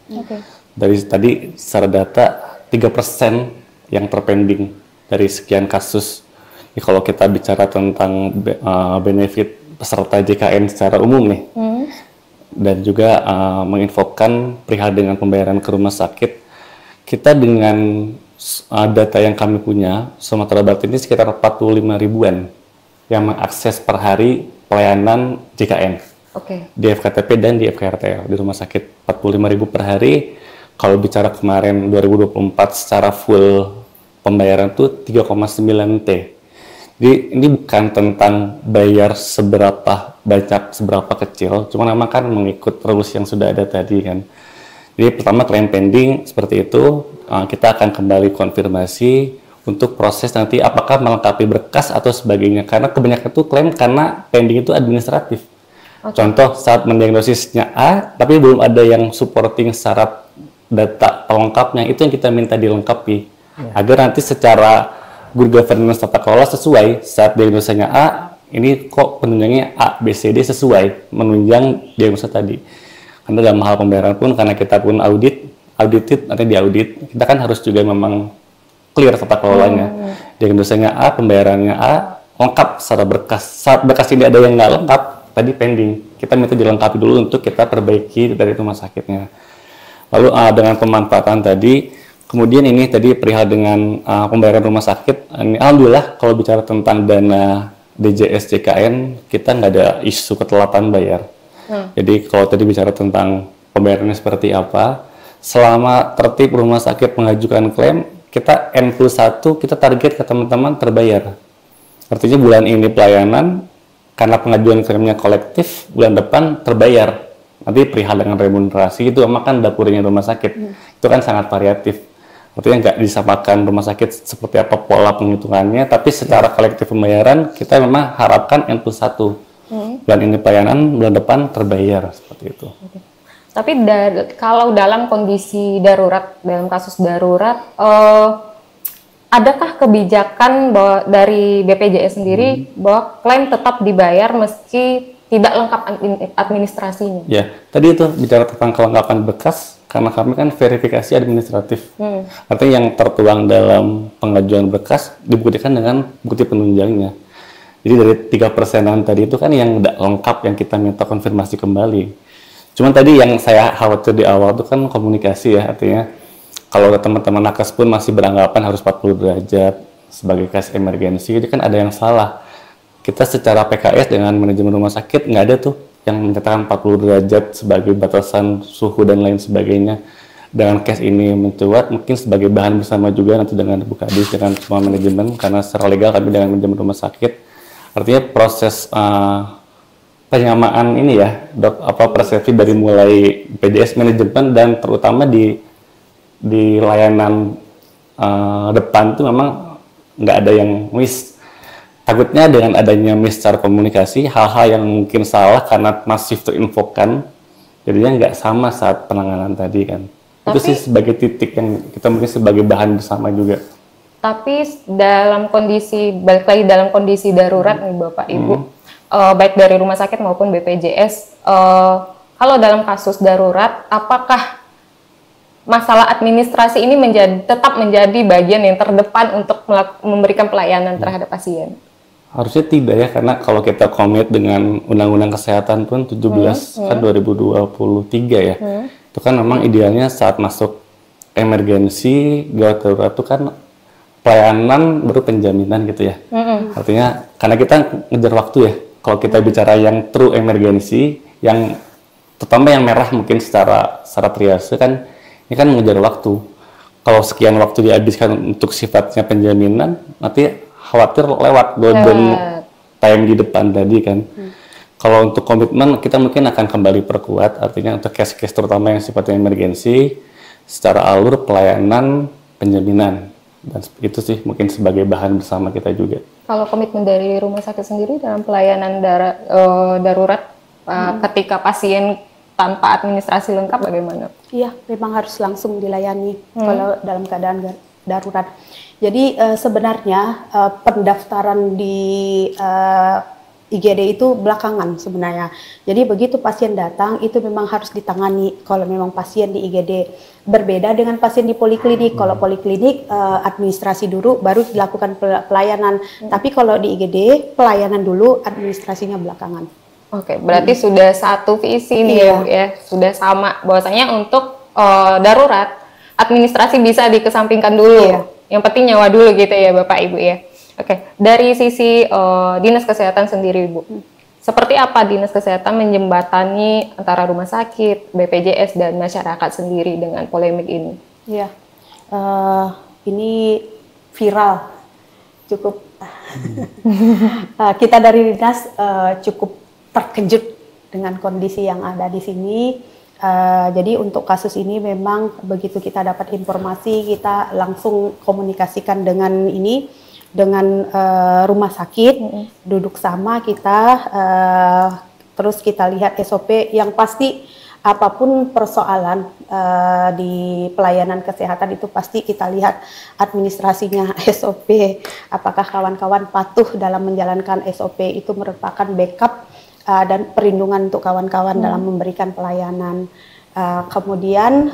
Dari tadi secara data 3% yang terpending dari sekian kasus. Ini kalau kita bicara tentang benefit peserta JKN secara umum nih, dan juga menginfokan perihal dengan pembayaran ke rumah sakit, kita dengan data yang kami punya, Sumatera Barat ini sekitar 45 ribuan yang mengakses per hari pelayanan JKN di FKTP dan di FKRTL di rumah sakit. 45 ribu per hari. Kalau bicara kemarin 2024 secara full pembayaran itu 3,9 T. Jadi ini bukan tentang bayar seberapa banyak, seberapa kecil, cuma memang kan mengikut rules yang sudah ada tadi kan. Jadi pertama klaim pending seperti itu, kita akan kembali konfirmasi untuk proses nanti apakah melengkapi berkas atau sebagainya. Karena kebanyakan itu klaim karena pending itu administratif. Contoh saat mendiagnosisnya A, tapi belum ada yang supporting syarat data pelengkapnya, itu yang kita minta dilengkapi. Agar nanti secara good governance tata kelola sesuai saat diagnosanya A, ini kok penunjangnya A, B, C, D sesuai menunjang diagnosa tadi. Karena dalam hal pembayaran pun karena kita pun audited nanti diaudit, kita kan harus juga memang clear tata kelolanya. Diagnosanya A, pembayarannya A, lengkap secara berkas. Saat berkas ini ada yang nggak lengkap, tadi pending. Kita minta dilengkapi dulu untuk kita perbaiki dari rumah sakitnya. Lalu dengan pemanfaatan tadi, kemudian ini tadi perihal dengan pembayaran rumah sakit, ini alhamdulillah kalau bicara tentang dana DJS JKN, kita nggak ada isu ketelatan bayar. Jadi kalau tadi bicara tentang pembayarannya seperti apa, selama tertib rumah sakit mengajukan klaim, kita N+1, kita target ke teman-teman terbayar. Artinya bulan ini pelayanan, karena pengajuan klaimnya kolektif, bulan depan terbayar. Nanti perihal dengan remunerasi, itu memang kan dapurnya rumah sakit. Itu kan sangat variatif. Artinya nggak disamakan rumah sakit seperti apa pola penghitungannya, tapi secara kolektif pembayaran kita memang harapkan N+1. Bulan ini pelayanan, bulan depan terbayar, seperti itu. Tapi kalau dalam kondisi darurat, dalam kasus darurat, adakah kebijakan bahwa dari BPJS sendiri bahwa klaim tetap dibayar meski tidak lengkap administrasinya? Ya, tadi itu bicara tentang kelengkapan berkas, karena kami kan verifikasi administratif. Artinya yang tertuang dalam pengajuan berkas dibuktikan dengan bukti penunjangnya. Jadi dari 3%-an tadi itu kan yang tidak lengkap, yang kita minta konfirmasi kembali. Cuman tadi yang saya khawatir di awal itu kan komunikasi ya, artinya kalau teman-teman nakes pun masih beranggapan harus 40 derajat sebagai case emergency, itu kan ada yang salah. Kita secara PKS dengan manajemen rumah sakit nggak ada tuh yang menyatakan 40 derajat sebagai batasan suhu dan lain sebagainya. Dengan case ini mencuat, mungkin sebagai bahan bersama juga nanti dengan Bukadis, dengan semua manajemen, karena secara legal kami dengan manajemen rumah sakit. Artinya proses penyamaan ini ya, persepsi dari mulai BPJS manajemen dan terutama di layanan depan itu memang nggak ada yang miss. Takutnya dengan adanya miss secara komunikasi, hal-hal yang mungkin salah karena masif terinfokan, jadinya nggak sama saat penanganan tadi kan. Itu sih sebagai titik yang kita mungkin sebagai bahan bersama juga. Tapi dalam kondisi, balik lagi dalam kondisi darurat nih Bapak Ibu, baik dari rumah sakit maupun BPJS, kalau dalam kasus darurat, apakah masalah administrasi ini tetap menjadi bagian yang terdepan untuk memberikan pelayanan terhadap pasien? Harusnya tidak ya, karena kalau kita komit dengan Undang-Undang Kesehatan pun 17 kan 2023 ya, itu kan memang idealnya saat masuk emergensi, gawat darurat itu kan pelayanan baru penjaminan gitu ya. Artinya karena kita ngejar waktu ya. Kalau kita bicara yang true emergency, yang terutama yang merah mungkin secara triase kan, ini kan mengejar waktu. Kalau sekian waktu dihabiskan untuk sifatnya penjaminan, nanti khawatir lewat golden time di depan tadi kan. Kalau untuk komitmen kita mungkin akan kembali perkuat, artinya untuk case-case terutama yang sifatnya emergency, secara alur pelayanan penjaminan. Dan itu sih mungkin sebagai bahan bersama kita juga. Kalau komitmen dari rumah sakit sendiri dalam pelayanan darurat ketika pasien tanpa administrasi lengkap bagaimana? Iya, memang harus langsung dilayani kalau dalam keadaan darurat. Jadi sebenarnya pendaftaran di IGD itu belakangan sebenarnya. Jadi begitu pasien datang itu memang harus ditangani kalau memang pasien di IGD. Berbeda dengan pasien di poliklinik. Kalau poliklinik administrasi dulu baru dilakukan pelayanan. Tapi kalau di IGD pelayanan dulu, administrasinya belakangan. Oke, berarti sudah satu visi nih ya, sudah sama bahwasanya untuk darurat administrasi bisa dikesampingkan dulu. Yang penting nyawa dulu gitu ya Bapak Ibu ya. Oke, dari sisi Dinas Kesehatan sendiri Bu, seperti apa Dinas Kesehatan menjembatani antara rumah sakit, BPJS dan masyarakat sendiri dengan polemik ini? Iya, ini viral, cukup kita dari Dinas cukup terkejut dengan kondisi yang ada di sini. Jadi untuk kasus ini memang begitu kita dapat informasi, kita langsung komunikasikan dengan rumah sakit, duduk sama kita, terus kita lihat SOP yang pasti apapun persoalan di pelayanan kesehatan itu pasti kita lihat administrasinya SOP, apakah kawan-kawan patuh dalam menjalankan SOP, itu merupakan backup dan perlindungan untuk kawan-kawan dalam memberikan pelayanan. Kemudian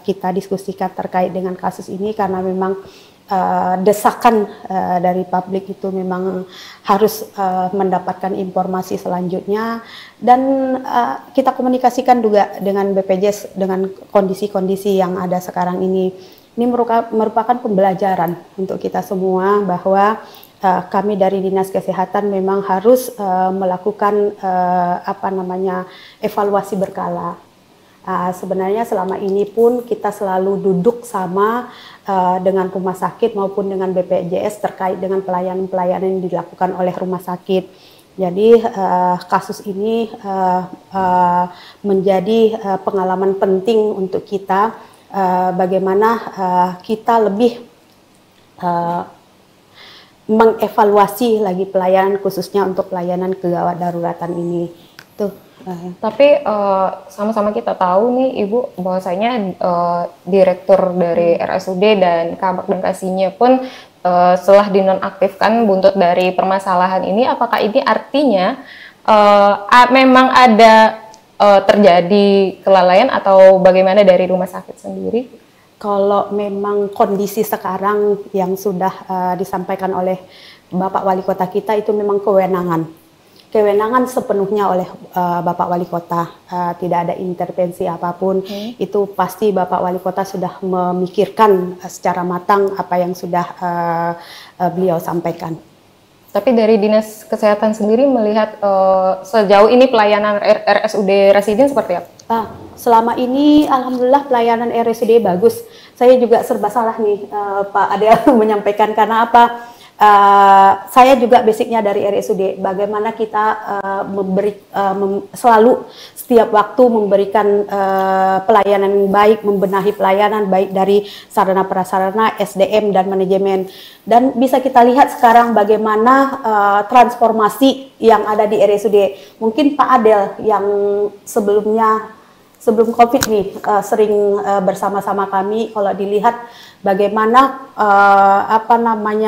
kita diskusikan terkait dengan kasus ini karena memang desakan dari publik itu memang harus mendapatkan informasi selanjutnya, dan kita komunikasikan juga dengan BPJS dengan kondisi-kondisi yang ada sekarang ini. Ini merupakan pembelajaran untuk kita semua bahwa kami dari Dinas Kesehatan memang harus melakukan evaluasi berkala. Sebenarnya selama ini pun kita selalu duduk sama dengan rumah sakit maupun dengan BPJS terkait dengan pelayanan-pelayanan yang dilakukan oleh rumah sakit. Jadi kasus ini menjadi pengalaman penting untuk kita, bagaimana kita lebih mengevaluasi lagi pelayanan, khususnya untuk pelayanan kegawat daruratan ini. Tuh. Tapi sama-sama kita tahu nih Ibu bahwasanya direktur dari RSUD dan Kabak dan Kasihnya pun setelah dinonaktifkan buntut dari permasalahan ini, apakah ini artinya memang ada terjadi kelalaian atau bagaimana dari rumah sakit sendiri? Kalau memang kondisi sekarang yang sudah disampaikan oleh Bapak Wali Kota kita itu memang kewenangan sepenuhnya oleh Bapak Wali Kota, tidak ada intervensi apapun. Itu pasti Bapak Wali Kota sudah memikirkan secara matang apa yang sudah beliau sampaikan. Tapi dari Dinas Kesehatan sendiri melihat sejauh ini pelayanan RSUD Residin seperti apa? Selama ini alhamdulillah pelayanan RSUD bagus. Saya juga serba salah nih Pak Adel menyampaikan, karena apa? Saya juga basicnya dari RSUD. Bagaimana kita selalu setiap waktu memberikan pelayanan yang baik, membenahi pelayanan baik dari sarana prasarana, SDM dan manajemen. Dan bisa kita lihat sekarang bagaimana transformasi yang ada di RSUD. Mungkin Pak Adel yang sebelum COVID nih sering bersama-sama kami, kalau dilihat bagaimana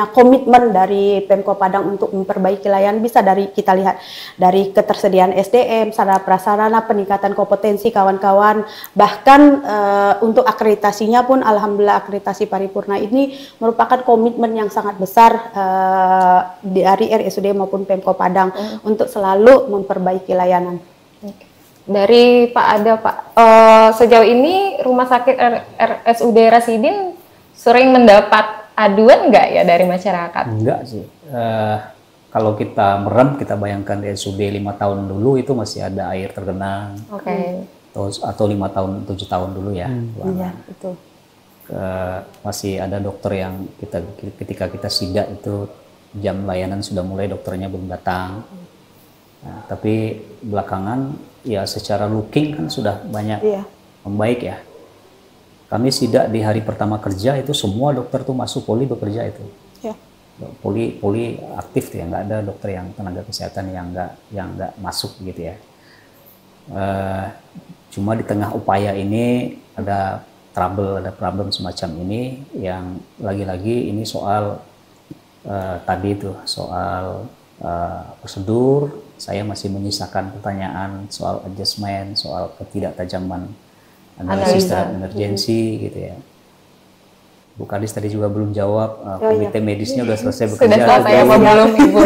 komitmen dari Pemkot Padang untuk memperbaiki layanan, bisa kita lihat dari ketersediaan SDM, sarana prasarana, peningkatan kompetensi kawan-kawan, bahkan untuk akreditasinya pun alhamdulillah akreditasi paripurna ini merupakan komitmen yang sangat besar dari RSUD maupun Pemkot Padang untuk selalu memperbaiki layanan. Dari Pak Ada, Pak, sejauh ini Rumah Sakit RSUD Residin sering mendapat aduan nggak ya dari masyarakat? Enggak sih. Kalau kita merem, kita bayangkan di RSUD 5 tahun dulu itu masih ada air tergenang. Atau 5 tahun, 7 tahun dulu ya. Iya, itu. Masih ada dokter yang ketika kita sidak itu jam layanan sudah mulai, dokternya belum datang. Nah, tapi belakangan ya secara looking kan sudah banyak membaik ya. Kami sidak di hari pertama kerja itu semua dokter tuh masuk poli bekerja itu. Poli aktif tuh ya, nggak ada dokter yang tenaga kesehatan yang nggak masuk gitu ya. Cuma di tengah upaya ini ada problem semacam ini yang lagi-lagi ini soal tadi itu soal prosedur. Saya masih menyisakan pertanyaan soal adjustment, soal ketidaktajaman analisis terhadap emergensi gitu ya. Bu Kadis tadi juga belum jawab, komite medisnya sudah selesai bekerja. Sudah selesai apa belum Ibu?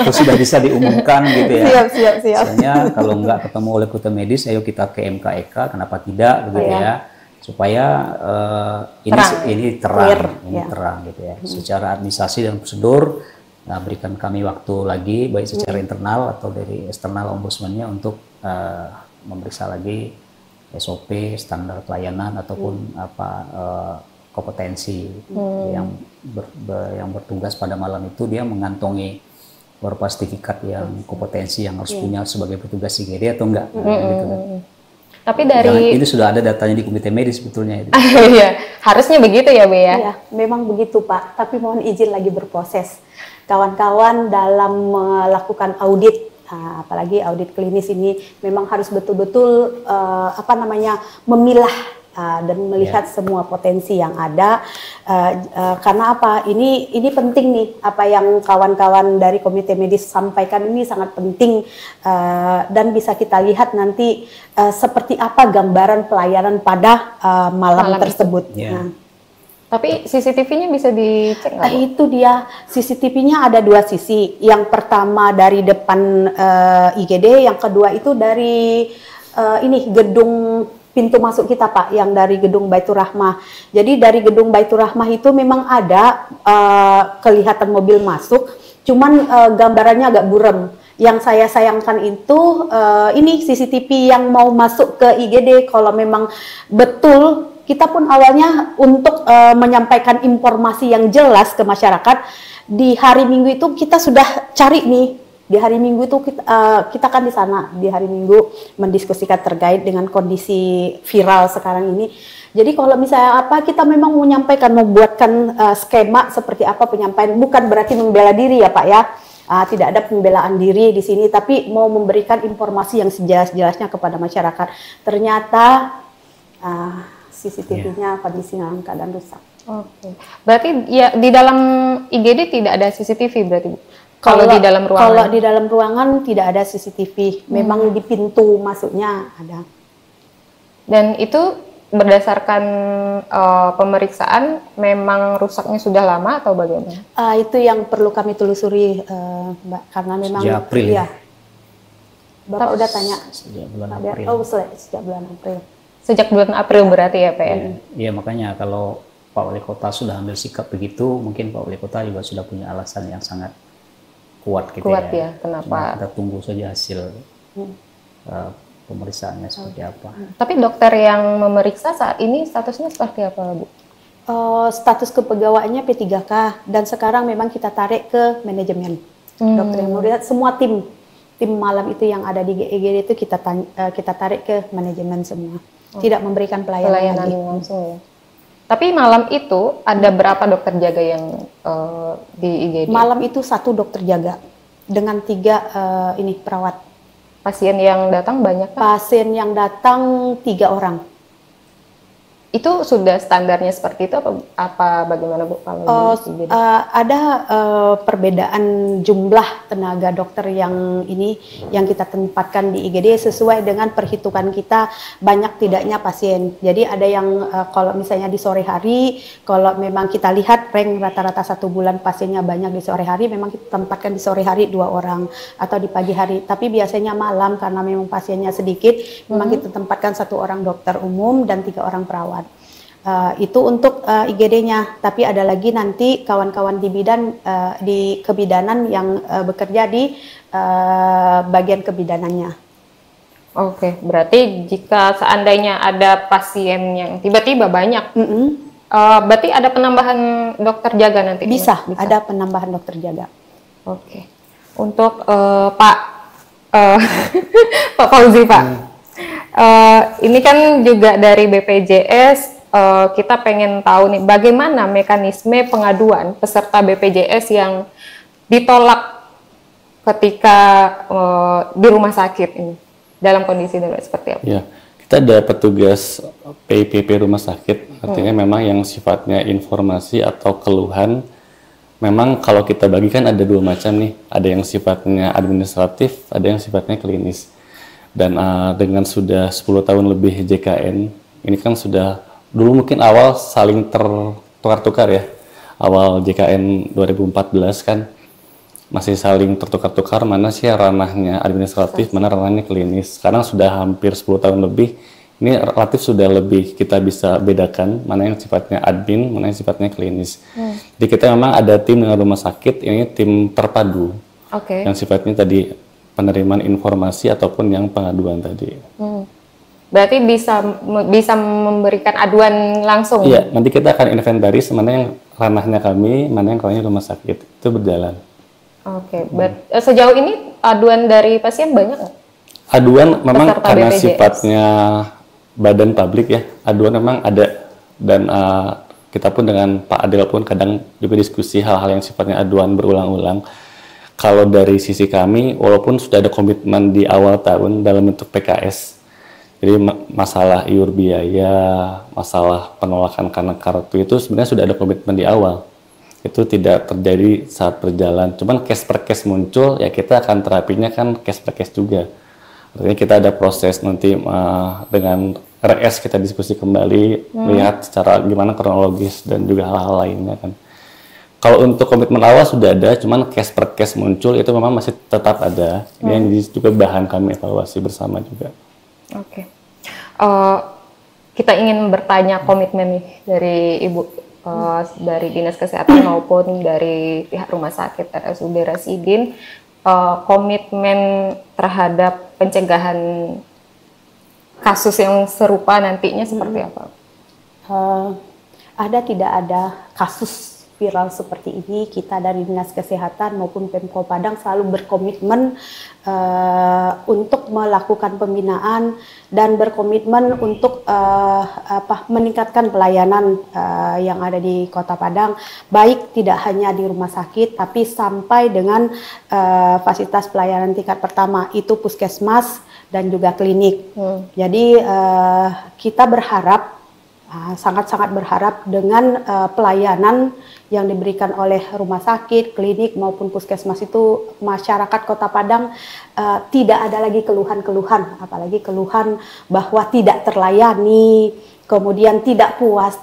Itu sudah bisa diumumkan gitu ya. Siap. Misalnya kalau nggak ketemu oleh komite medis, ayo kita ke MKEK, kenapa tidak begitu ya. Supaya ini terang gitu ya. Secara administrasi dan prosedur, berikan kami waktu lagi baik secara internal atau dari eksternal ombudsman-nya untuk memeriksa lagi SOP, standar pelayanan ataupun kompetensi yang bertugas pada malam itu dia mengantongi beberapa sertifikat yang kompetensi yang harus punya sebagai petugas IGD atau enggak. Gitu kan. Tapi dari itu sudah ada datanya di komite medis sebetulnya itu. Iya, harusnya begitu ya, Bu ya. Iya, memang begitu Pak. Tapi mohon izin lagi berproses. Kawan-kawan dalam melakukan audit, apalagi audit klinis ini memang harus betul-betul memilah dan melihat semua potensi yang ada. Karena apa? Ini penting nih, apa yang kawan-kawan dari komite medis sampaikan ini sangat penting dan bisa kita lihat nanti seperti apa gambaran pelayanan pada malam tersebut. Tapi CCTV-nya bisa dicek nggak? Itu dia, CCTV-nya ada dua sisi. Yang pertama dari depan IGD, yang kedua itu dari gedung pintu masuk kita Pak, yang dari gedung Baitur Rahmah. Jadi dari gedung Baitur Rahmah itu memang ada kelihatan mobil masuk, cuman gambarannya agak buram. Yang saya sayangkan itu ini CCTV yang mau masuk ke IGD, kalau memang betul. Kita pun awalnya untuk menyampaikan informasi yang jelas ke masyarakat, di hari Minggu itu kita sudah cari nih, di hari Minggu itu kita kan di sana, di hari Minggu mendiskusikan terkait dengan kondisi viral sekarang ini. Jadi kalau misalnya kita memang menyampaikan, membuatkan skema seperti apa penyampaian, bukan berarti membela diri ya Pak ya. Tidak ada pembelaan diri di sini, tapi mau memberikan informasi yang sejelas-jelasnya kepada masyarakat. Ternyata CCTV-nya kondisi dalam keadaan rusak. Oke. Berarti ya di dalam IGD tidak ada CCTV berarti Bu? Kalau di dalam ruangan? Kalau di dalam ruangan tidak ada CCTV. Memang di pintu masuknya ada. Dan itu berdasarkan pemeriksaan memang rusaknya sudah lama atau bagaimana? Itu yang perlu kami telusuri, Mbak, karena memang sejak April. Iya. Bapak udah tanya. Sejak bulan April. Sejak bulan April. Sejak bulan April berarti ya, Pak? Iya, makanya kalau Pak Wali Kota sudah ambil sikap begitu, mungkin Pak Wali Kota juga sudah punya alasan yang sangat kuat gitu ya. Kenapa? Cuma kita tunggu saja hasil pemeriksaannya seperti apa. Tapi dokter yang memeriksa saat ini statusnya seperti apa, Bu? Status kepegawaiannya P3K dan sekarang memang kita tarik ke manajemen. Dokter yang melihat semua tim malam itu yang ada di IGD itu kita tarik ke manajemen semua. Tidak memberikan pelayanan lagi. Langsung ya. Tapi malam itu ada berapa dokter jaga yang di IGD? Malam itu 1 dokter jaga dengan 3 perawat. Pasien yang datang banyak kan? Pasien yang datang 3 orang. Itu sudah standarnya seperti itu apa bagaimana Bu? Ada perbedaan jumlah tenaga dokter yang kita tempatkan di IGD sesuai dengan perhitungan kita banyak tidaknya pasien. Jadi ada yang kalau misalnya di sore hari, kalau memang kita lihat rank rata-rata 1 bulan pasiennya banyak di sore hari, memang kita tempatkan di sore hari 2 orang atau di pagi hari. Tapi biasanya malam karena memang pasiennya sedikit, memang kita tempatkan 1 orang dokter umum dan 3 orang perawat. Itu untuk IGD-nya, tapi ada lagi nanti kawan-kawan di di kebidanan yang bekerja di bagian kebidanannya. Oke, berarti jika seandainya ada pasien yang tiba-tiba banyak, berarti ada penambahan dokter jaga nanti? Bisa, ada penambahan dokter jaga. Oke, untuk Pak Pak Fauzi, Pak, ini kan juga dari BPJS. Kita pengen tahu nih bagaimana mekanisme pengaduan peserta BPJS yang ditolak ketika di rumah sakit ini dalam kondisi darurat seperti apa? Ya, kita ada petugas PIPP rumah sakit, artinya memang yang sifatnya informasi atau keluhan. Memang kalau kita bagikan ada 2 macam nih, ada yang sifatnya administratif, ada yang sifatnya klinis. Dan dengan sudah 10 tahun lebih JKN, ini kan sudah dulu mungkin awal saling tertukar-tukar ya. Awal JKN 2014 kan masih saling tertukar-tukar mana sih ranahnya administratif, mana ranahnya klinis. Sekarang sudah hampir 10 tahun lebih, ini relatif sudah lebih kita bisa bedakan mana yang sifatnya admin, mana yang sifatnya klinis. Jadi kita memang ada tim dengan rumah sakit, ini tim terpadu. Yang sifatnya tadi penerimaan informasi ataupun yang pengaduan tadi. Berarti bisa memberikan aduan langsung? Iya, nanti kita akan inventaris mana yang ranahnya kami, mana yang ranahnya rumah sakit. Itu berjalan. Oke, sejauh ini aduan dari pasien banyak nggak? Aduan memang peserta karena BPJS. sifatnya badan publik ya, aduan memang ada. Dan kita pun dengan Pak Adel pun kadang juga diskusi hal-hal yang sifatnya aduan berulang-ulang. Kalau dari sisi kami, walaupun sudah ada komitmen di awal tahun dalam bentuk PKS, jadi masalah iur biaya, masalah penolakan karena kartu itu sebenarnya sudah ada komitmen di awal. Itu tidak terjadi saat berjalan. Cuman case per case muncul, ya kita akan terapinya kan case per case juga. Artinya kita ada proses nanti dengan RS kita diskusi kembali, lihat secara gimana kronologis dan juga hal-hal lainnya kan. Kalau untuk komitmen awal sudah ada, cuman case per case muncul itu memang masih tetap ada. Ini yang juga bahan kami evaluasi bersama juga. Oke. Kita ingin bertanya komitmen nih dari Ibu, dari Dinas Kesehatan maupun dari pihak Rumah Sakit RSUD Rasidin, komitmen terhadap pencegahan kasus yang serupa nantinya seperti apa? Tidak ada kasus viral seperti ini, kita dari Dinas Kesehatan maupun Pemko Padang selalu berkomitmen untuk melakukan pembinaan dan berkomitmen untuk meningkatkan pelayanan yang ada di Kota Padang, baik tidak hanya di rumah sakit, tapi sampai dengan fasilitas pelayanan tingkat pertama, itu puskesmas dan juga klinik. Jadi kita berharap, sangat-sangat berharap dengan pelayanan yang diberikan oleh rumah sakit, klinik maupun puskesmas itu, masyarakat Kota Padang tidak ada lagi keluhan-keluhan, apalagi keluhan bahwa tidak terlayani, kemudian tidak puas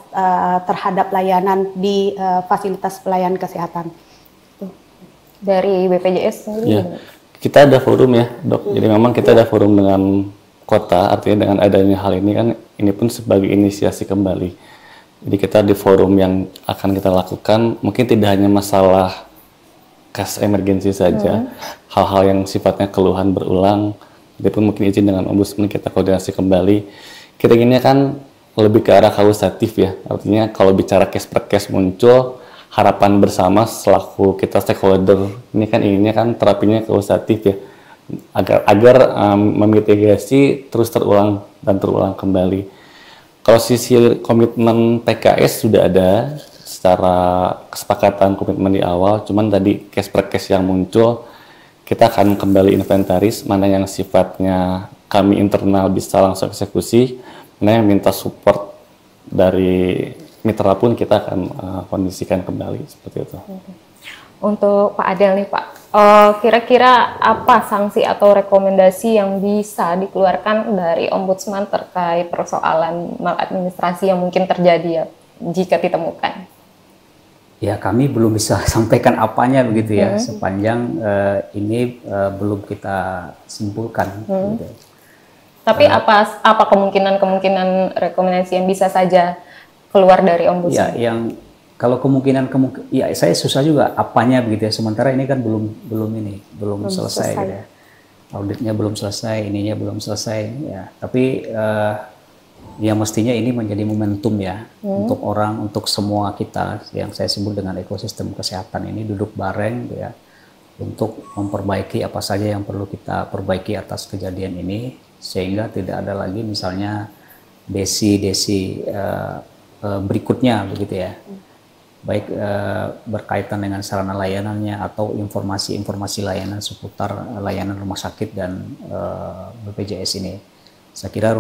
terhadap layanan di fasilitas pelayanan kesehatan. Dari BPJS sendiri? Ya, kita ada forum ya, Dok. Jadi memang kita ada forum dengan kota, artinya dengan adanya hal ini kan, ini pun sebagai inisiasi kembali. Jadi kita di forum yang akan kita lakukan, mungkin tidak hanya masalah kas emergensi saja, hal-hal yang sifatnya keluhan berulang, itu pun mungkin izin dengan ombudsman kita koordinasi kembali. Kita inginnya kan lebih ke arah kausatif ya, artinya kalau bicara case per case muncul, harapan bersama selaku kita stakeholder, ini kan inginnya kan terapinya kausatif ya, agar memitigasi terus terulang dan terulang kembali. Kalau sisi komitmen PKS sudah ada secara kesepakatan komitmen di awal, cuman tadi case per case yang muncul kita akan kembali inventaris mana yang sifatnya kami internal bisa langsung eksekusi, mana yang minta support dari mitra pun kita akan kondisikan kembali seperti itu. Untuk Pak Adel nih Pak, kira-kira apa sanksi atau rekomendasi yang bisa dikeluarkan dari Ombudsman terkait persoalan maladministrasi yang mungkin terjadi ya jika ditemukan? Ya, kami belum bisa sampaikan apanya begitu ya, sepanjang ini belum kita simpulkan. Gitu. Tapi apa kemungkinan rekomendasi yang bisa saja keluar dari Ombudsman? Ya, yang kalau ya saya susah juga apanya begitu ya. Sementara ini kan belum selesai. Gitu ya. Auditnya belum selesai, ininya belum selesai ya. Tapi ya mestinya ini menjadi momentum ya untuk untuk semua kita yang saya sebut dengan ekosistem kesehatan ini duduk bareng gitu ya, untuk memperbaiki apa saja yang perlu kita perbaiki atas kejadian ini, sehingga tidak ada lagi misalnya desi berikutnya begitu ya. Baik berkaitan dengan sarana layanannya atau informasi-informasi layanan seputar layanan rumah sakit dan BPJS ini. Saya kira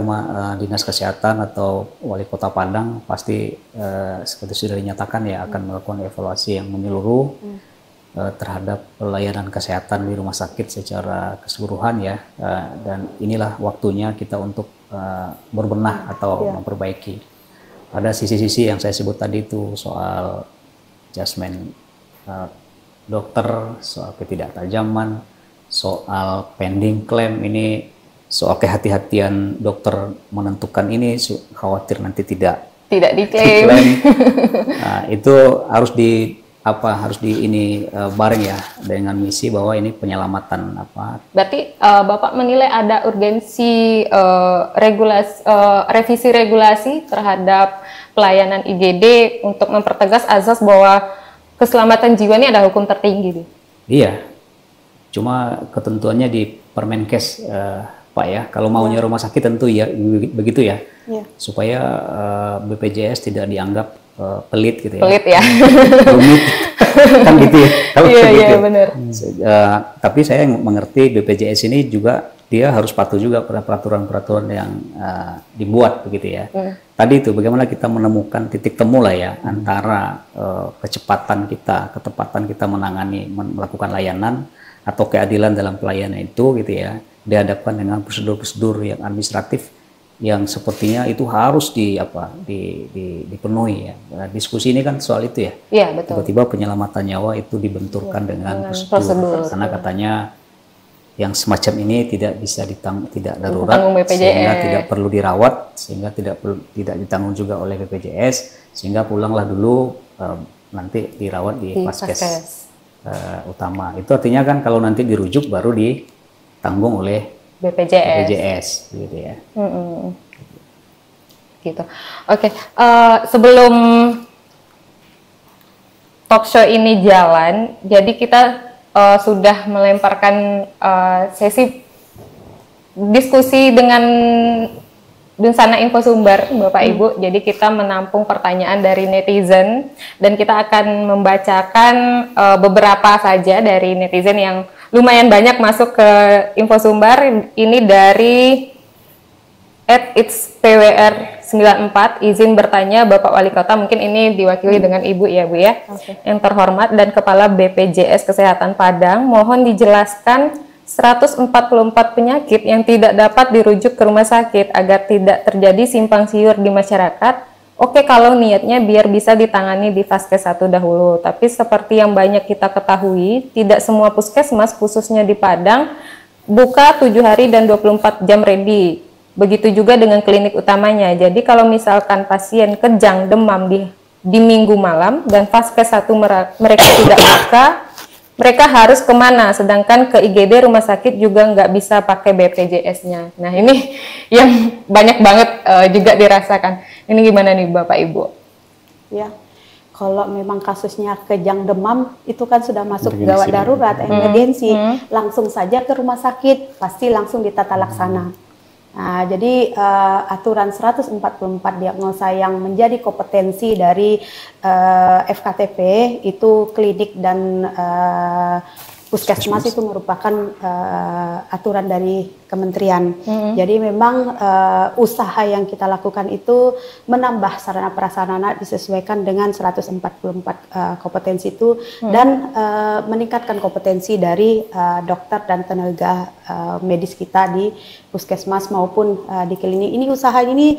Dinas Kesehatan atau Wali Kota Padang pasti seperti sudah dinyatakan ya akan melakukan evaluasi yang menyeluruh terhadap pelayanan kesehatan di rumah sakit secara keseluruhan ya, dan inilah waktunya kita untuk berbenah atau memperbaiki. Ada sisi-sisi yang saya sebut tadi itu soal adjustment dokter, soal ketidaktajaman, soal pending claim ini, soal kehati-hatian dokter menentukan ini, khawatir nanti tidak diklaim. Nah, itu harus bareng ya dengan misi bahwa ini penyelamatan apa. Berarti Bapak menilai ada urgensi revisi regulasi terhadap pelayanan IGD untuk mempertegas azas bahwa keselamatan jiwa ini adalah hukum tertinggi. Iya, cuma ketentuannya di Permenkes Pak ya. Kalau maunya rumah sakit tentu ya begitu ya, supaya BPJS tidak dianggap pelit gitu ya. Pelit ya. Rumit kan gitu ya. Iya benar. Tapi saya mengerti BPJS ini juga dia harus patuh juga pada peraturan-peraturan yang dibuat begitu ya. Tadi itu bagaimana kita menemukan titik temu lah ya antara kecepatan kita, ketepatan kita melakukan layanan atau keadilan dalam pelayanan itu gitu ya, dihadapkan dengan prosedur-prosedur yang administratif yang sepertinya itu harus dipenuhi ya. Nah, diskusi ini kan soal itu ya. Iya, betul. Tiba-tiba penyelamatan nyawa itu dibenturkan dengan prosedur. Karena katanya yang semacam ini tidak bisa tidak darurat, sehingga tidak perlu dirawat, sehingga tidak ditanggung juga oleh BPJS, sehingga pulanglah dulu nanti dirawat di Paskes utama. Itu artinya kan kalau nanti dirujuk baru ditanggung oleh BPJS gitu ya. Gitu. Oke, sebelum talk show ini jalan, jadi kita sudah melemparkan sesi diskusi dengan Dunsana Info Sumber, Bapak Ibu. Jadi kita menampung pertanyaan dari netizen dan kita akan membacakan beberapa saja dari netizen yang lumayan banyak masuk ke Info Sumber. Ini dari @itspwr94, izin bertanya Bapak Wali Kota, mungkin ini diwakili dengan Ibu ya Bu ya. Yang terhormat dan Kepala BPJS Kesehatan Padang, mohon dijelaskan 144 penyakit yang tidak dapat dirujuk ke rumah sakit agar tidak terjadi simpang siur di masyarakat. Oke, kalau niatnya biar bisa ditangani di Vaskes 1 dahulu. Tapi seperti yang banyak kita ketahui, tidak semua puskesmas khususnya di Padang buka 7 hari dan 24 jam ready. Begitu juga dengan klinik utamanya. Jadi kalau misalkan pasien kejang demam di minggu malam dan Vaskes 1 mereka tidak buka, mereka harus kemana? Sedangkan ke IGD rumah sakit juga nggak bisa pakai BPJS-nya. Nah ini yang banyak banget juga dirasakan. Ini gimana nih Bapak Ibu? Ya, kalau memang kasusnya kejang demam itu kan sudah masuk gawat darurat, emergensi, langsung saja ke rumah sakit, pasti langsung ditata laksana. Nah, jadi aturan 144 diagnosa yang menjadi kompetensi dari FKTP itu klinik dan puskesmas itu merupakan aturan dari kementerian. Jadi memang usaha yang kita lakukan itu menambah sarana prasarana disesuaikan dengan 144 kompetensi itu dan meningkatkan kompetensi dari dokter dan tenaga medis kita di puskesmas maupun di klinik. Ini usaha ini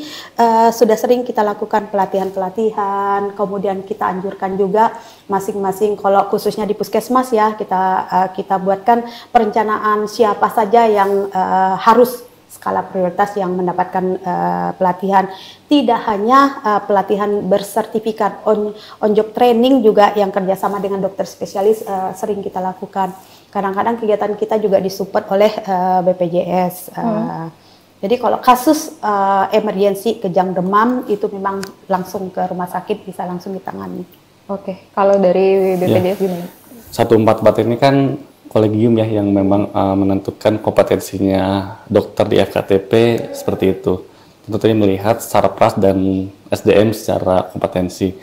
sudah sering kita lakukan pelatihan-pelatihan, kemudian kita anjurkan juga masing-masing, kalau khususnya di puskesmas ya, kita buatkan perencanaan siapa saja yang harus skala prioritas yang mendapatkan pelatihan. Tidak hanya pelatihan bersertifikat, on job training juga yang kerjasama dengan dokter spesialis sering kita lakukan. Kadang-kadang kegiatan kita juga disupport oleh BPJS. Jadi kalau kasus emergensi kejang demam itu memang langsung ke rumah sakit, bisa langsung ditangani. Oke, kalau dari BPJS gimana? 144 ini kan kolegium ya yang memang menentukan kompetensinya dokter di FKTP seperti itu. Tentunya melihat Sarpras dan SDM secara kompetensi.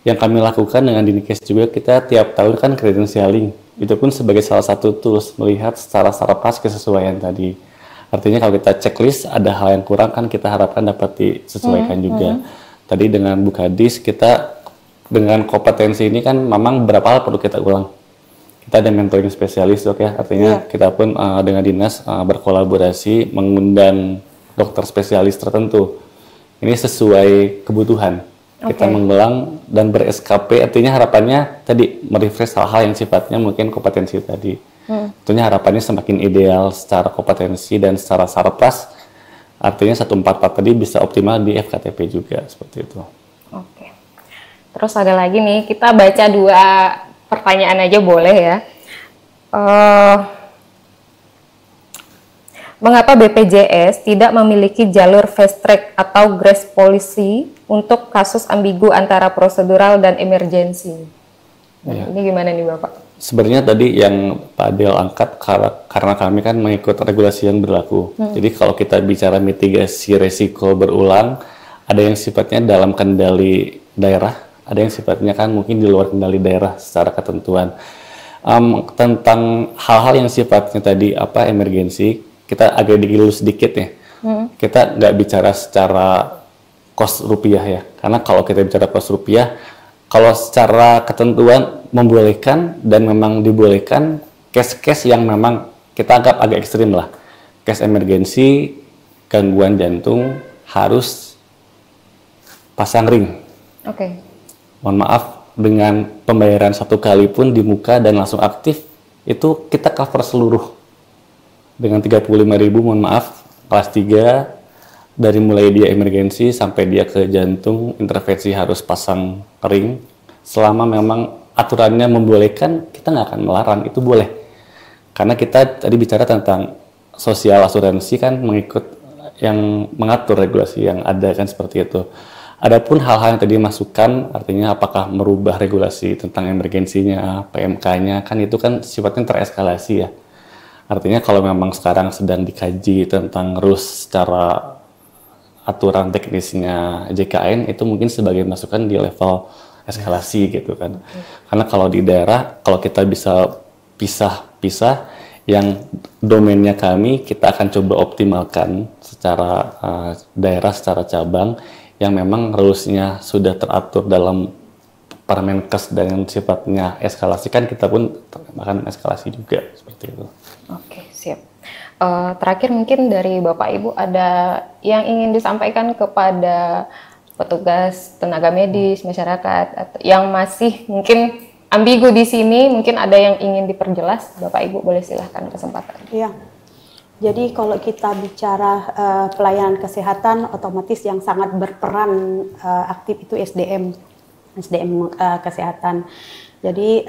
Yang kami lakukan dengan Dinkes juga, kita tiap tahun kan credentialing. Itu pun sebagai salah satu tools melihat secara Sarpras kesesuaian tadi. Artinya kalau kita checklist ada hal yang kurang kan kita harapkan dapat disesuaikan juga. Tadi dengan Bu Kadis kita dengan kompetensi ini kan memang beberapa hal perlu kita ulang. Kita ada mentoring spesialis dok ya, artinya kita pun dengan dinas berkolaborasi mengundang dokter spesialis tertentu. Ini sesuai kebutuhan. Kita mengulang dan ber-SKP, artinya harapannya tadi merefresh hal-hal yang sifatnya mungkin kompetensi tadi. Tentunya harapannya semakin ideal secara kompetensi dan secara sarpras, artinya 144 tadi bisa optimal di FKTP juga, seperti itu. Oke. Terus ada lagi nih, kita baca 2 pertanyaan aja boleh ya. Mengapa BPJS tidak memiliki jalur fast track atau grace policy untuk kasus ambigu antara prosedural dan emergensi? Ini gimana nih Bapak? Sebenarnya tadi yang Pak Adel angkat karena kami kan mengikut regulasi yang berlaku. Jadi kalau kita bicara mitigasi resiko berulang, ada yang sifatnya dalam kendali daerah, ada yang sifatnya kan mungkin di luar kendali daerah secara ketentuan. Tentang hal-hal yang sifatnya tadi emergensi, kita agak digilus sedikit ya. Kita nggak bicara secara kos rupiah ya, karena kalau kita bicara kos rupiah, kalau secara ketentuan membolehkan dan memang dibolehkan case-case yang memang kita anggap agak ekstrim lah. Case emergensi, gangguan jantung harus pasang ring. Mohon maaf, dengan pembayaran 1 kali pun di muka dan langsung aktif, itu kita cover seluruh. Dengan 35.000, mohon maaf, kelas 3, dari mulai dia emergensi sampai dia ke jantung, intervensi harus pasang ring. Selama memang aturannya membolehkan, kita nggak akan melarang, itu boleh. Karena kita tadi bicara tentang sosial asuransi kan mengikut yang mengatur regulasi yang ada kan seperti itu. Adapun hal-hal yang tadi masukkan, artinya apakah merubah regulasi tentang emergensinya, PMK-nya, kan itu kan sifatnya tereskalasi ya. Artinya kalau memang sekarang sedang dikaji tentang rules secara aturan teknisnya JKN, itu mungkin sebagai masukan di level eskalasi gitu kan. Karena kalau di daerah, kalau kita bisa pisah-pisah, yang domainnya kami, kita akan coba optimalkan secara daerah, secara cabang, yang memang rules-nya sudah teratur dalam Permenkes dan yang sifatnya eskalasi, kan kita pun akan eskalasi juga seperti itu. Oke, siap. Terakhir mungkin dari Bapak Ibu ada yang ingin disampaikan kepada petugas tenaga medis, masyarakat, atau yang masih mungkin ambigu di sini, mungkin ada yang ingin diperjelas, Bapak Ibu boleh silahkan kesempatan. Iya. Jadi kalau kita bicara pelayanan kesehatan, otomatis yang sangat berperan aktif itu SDM kesehatan. Jadi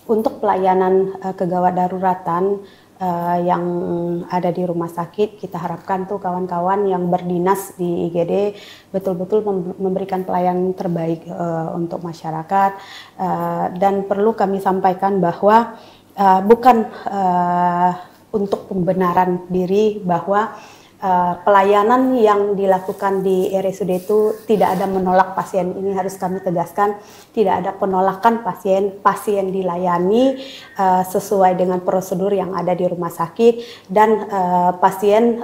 untuk pelayanan kegawat daruratan yang ada di rumah sakit, kita harapkan tuh kawan-kawan yang berdinas di IGD betul-betul memberikan pelayanan terbaik untuk masyarakat, dan perlu kami sampaikan bahwa bukan untuk pembenaran diri bahwa pelayanan yang dilakukan di RSUD itu tidak ada menolak pasien. Ini harus kami tegaskan, tidak ada penolakan pasien dilayani sesuai dengan prosedur yang ada di rumah sakit, dan pasien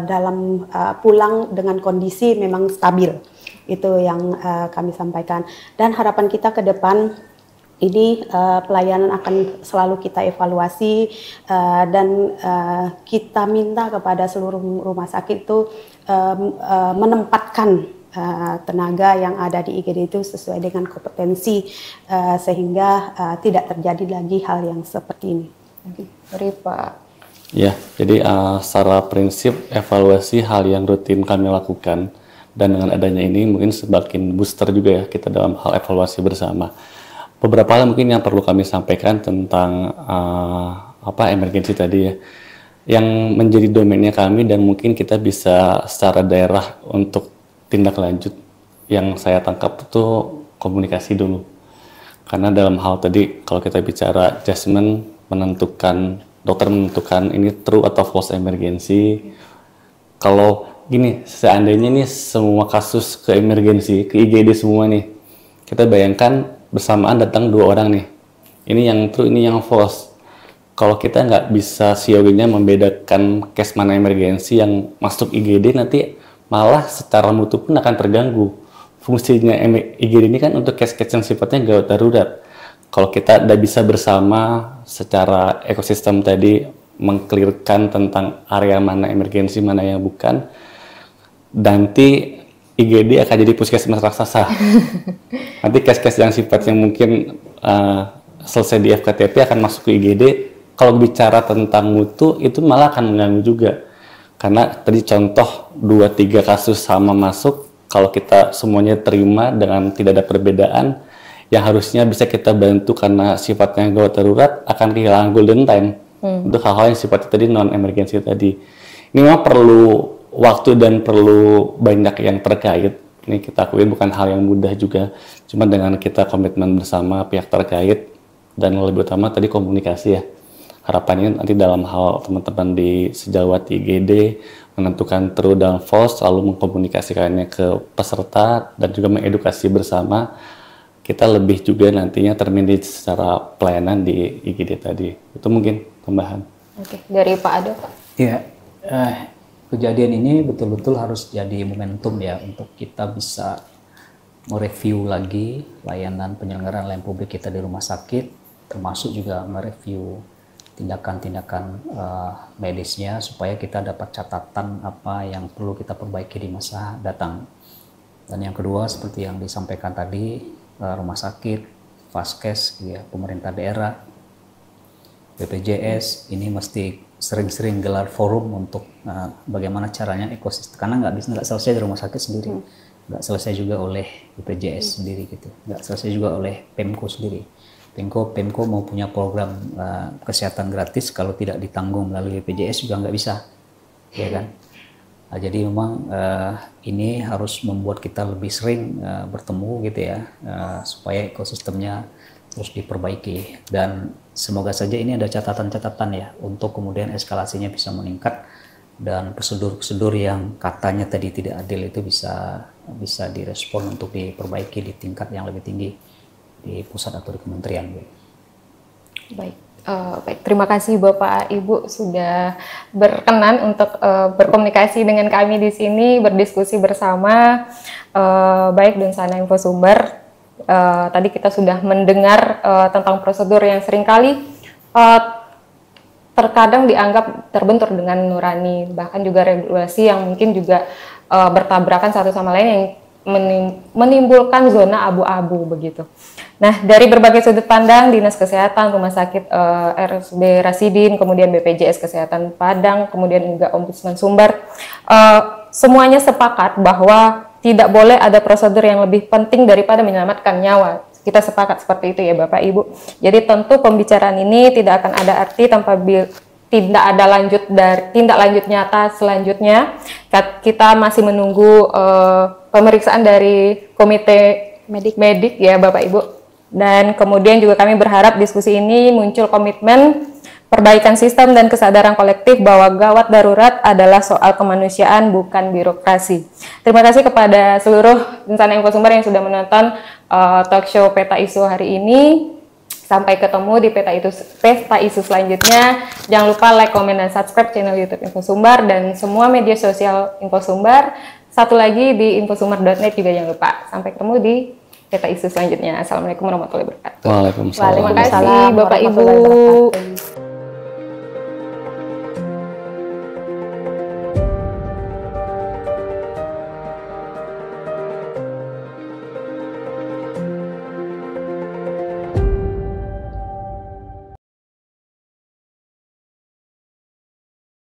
dalam pulang dengan kondisi memang stabil. Itu yang kami sampaikan, dan harapan kita ke depan ini pelayanan akan selalu kita evaluasi, dan kita minta kepada seluruh rumah sakit itu menempatkan tenaga yang ada di IGD itu sesuai dengan kompetensi, sehingga tidak terjadi lagi hal yang seperti ini. Mari Pak. Ya, jadi secara prinsip evaluasi hal yang rutin kami lakukan, dan dengan adanya ini mungkin semakin booster juga ya kita dalam hal evaluasi bersama. Beberapa hal mungkin yang perlu kami sampaikan tentang emergensi tadi ya, yang menjadi domainnya kami, dan mungkin kita bisa secara daerah untuk tindak lanjut. Yang saya tangkap itu komunikasi dulu, karena dalam hal tadi kalau kita bicara adjustment, dokter menentukan ini true atau false emergency. Kalau gini, seandainya nih semua kasus ke emergensi, ke IGD semua nih, kita bayangkan bersamaan datang 2 orang nih, ini yang true, ini yang false. Kalau kita nggak bisa sioginya membedakan case mana emergensi yang masuk IGD, nanti malah secara mutu pun akan terganggu. Fungsinya IGD ini kan untuk case-case yang sifatnya gawat darurat. Kalau kita tidak bisa bersama secara ekosistem tadi mengklirkan tentang area mana emergensi, mana yang bukan, nanti IGD akan jadi puskesmas raksasa. Nanti case-case yang sifatnya mungkin selesai di FKTP akan masuk ke IGD. Kalau bicara tentang mutu, itu malah akan mengganggu juga. Karena tadi contoh 2-3 kasus sama masuk, kalau kita semuanya terima dengan tidak ada perbedaan, yang harusnya bisa kita bantu karena sifatnya gawat darurat akan kehilangan golden time. Untuk hal-hal yang sifatnya tadi non-emergensi tadi. Ini memang perlu waktu dan perlu banyak yang terkait. Ini kita akui bukan hal yang mudah juga. Cuma dengan kita komitmen bersama pihak terkait, dan lebih utama tadi komunikasi ya. Harapannya nanti dalam hal teman-teman di sejawat IGD menentukan true dan false, lalu mengkomunikasikannya ke peserta dan juga mengedukasi bersama, kita lebih juga nantinya termanage secara pelayanan di IGD tadi. Itu mungkin tambahan. Oke, dari Pak Ado, Pak. Iya, kejadian ini betul-betul harus jadi momentum ya untuk kita bisa mereview lagi layanan penyelenggaraan layanan publik kita di rumah sakit, termasuk juga mereview tindakan-tindakan medisnya supaya kita dapat catatan apa yang perlu kita perbaiki di masa datang. Dan yang kedua seperti yang disampaikan tadi, rumah sakit, Vaskes, ya, pemerintah daerah, BPJS ini mesti sering-sering gelar forum untuk bagaimana caranya ekosistem, karena nggak selesai di rumah sakit sendiri, nggak selesai juga oleh BPJS sendiri gitu, nggak selesai juga oleh Pemko sendiri. Pemko mau punya program kesehatan gratis, kalau tidak ditanggung melalui BPJS juga nggak bisa, ya kan? Jadi memang ini harus membuat kita lebih sering bertemu gitu ya, supaya ekosistemnya terus diperbaiki, dan semoga saja ini ada catatan-catatan ya untuk kemudian eskalasinya bisa meningkat dan prosedur-prosedur yang katanya tadi tidak adil itu bisa direspon untuk diperbaiki di tingkat yang lebih tinggi di pusat atau di kementerian. Baik. Baik, terima kasih Bapak Ibu sudah berkenan untuk berkomunikasi dengan kami di sini, berdiskusi bersama. Baik Dunsana Infosumber, tadi kita sudah mendengar tentang prosedur yang seringkali terkadang dianggap terbentur dengan nurani, bahkan juga regulasi yang mungkin juga bertabrakan satu sama lain yang menimbulkan zona abu-abu begitu. Nah, dari berbagai sudut pandang, Dinas Kesehatan, Rumah Sakit RSUD Rasidin, kemudian BPJS Kesehatan Padang, kemudian juga Ombudsman Sumber, semuanya sepakat bahwa tidak boleh ada prosedur yang lebih penting daripada menyelamatkan nyawa. Kita sepakat seperti itu ya Bapak Ibu. Jadi tentu pembicaraan ini tidak akan ada arti tanpa tidak ada tindak lanjut nyata selanjutnya. Kita masih menunggu pemeriksaan dari komite medik ya Bapak Ibu. Dan kemudian juga kami berharap diskusi ini muncul komitmen perbaikan sistem dan kesadaran kolektif bahwa gawat darurat adalah soal kemanusiaan bukan birokrasi. Terima kasih kepada seluruh Dunsana Infosumber yang sudah menonton talk show Peta Isu hari ini. Sampai ketemu di Peta Isu selanjutnya. Jangan lupa like, komen, dan subscribe channel YouTube Infosumber dan semua media sosial Infosumber. Satu lagi di infosumber.net juga jangan lupa. Sampai ketemu di Peta Isu selanjutnya. Assalamualaikum warahmatullahi wabarakatuh. Waalaikumsalam. Terima kasih Bapak Ibu.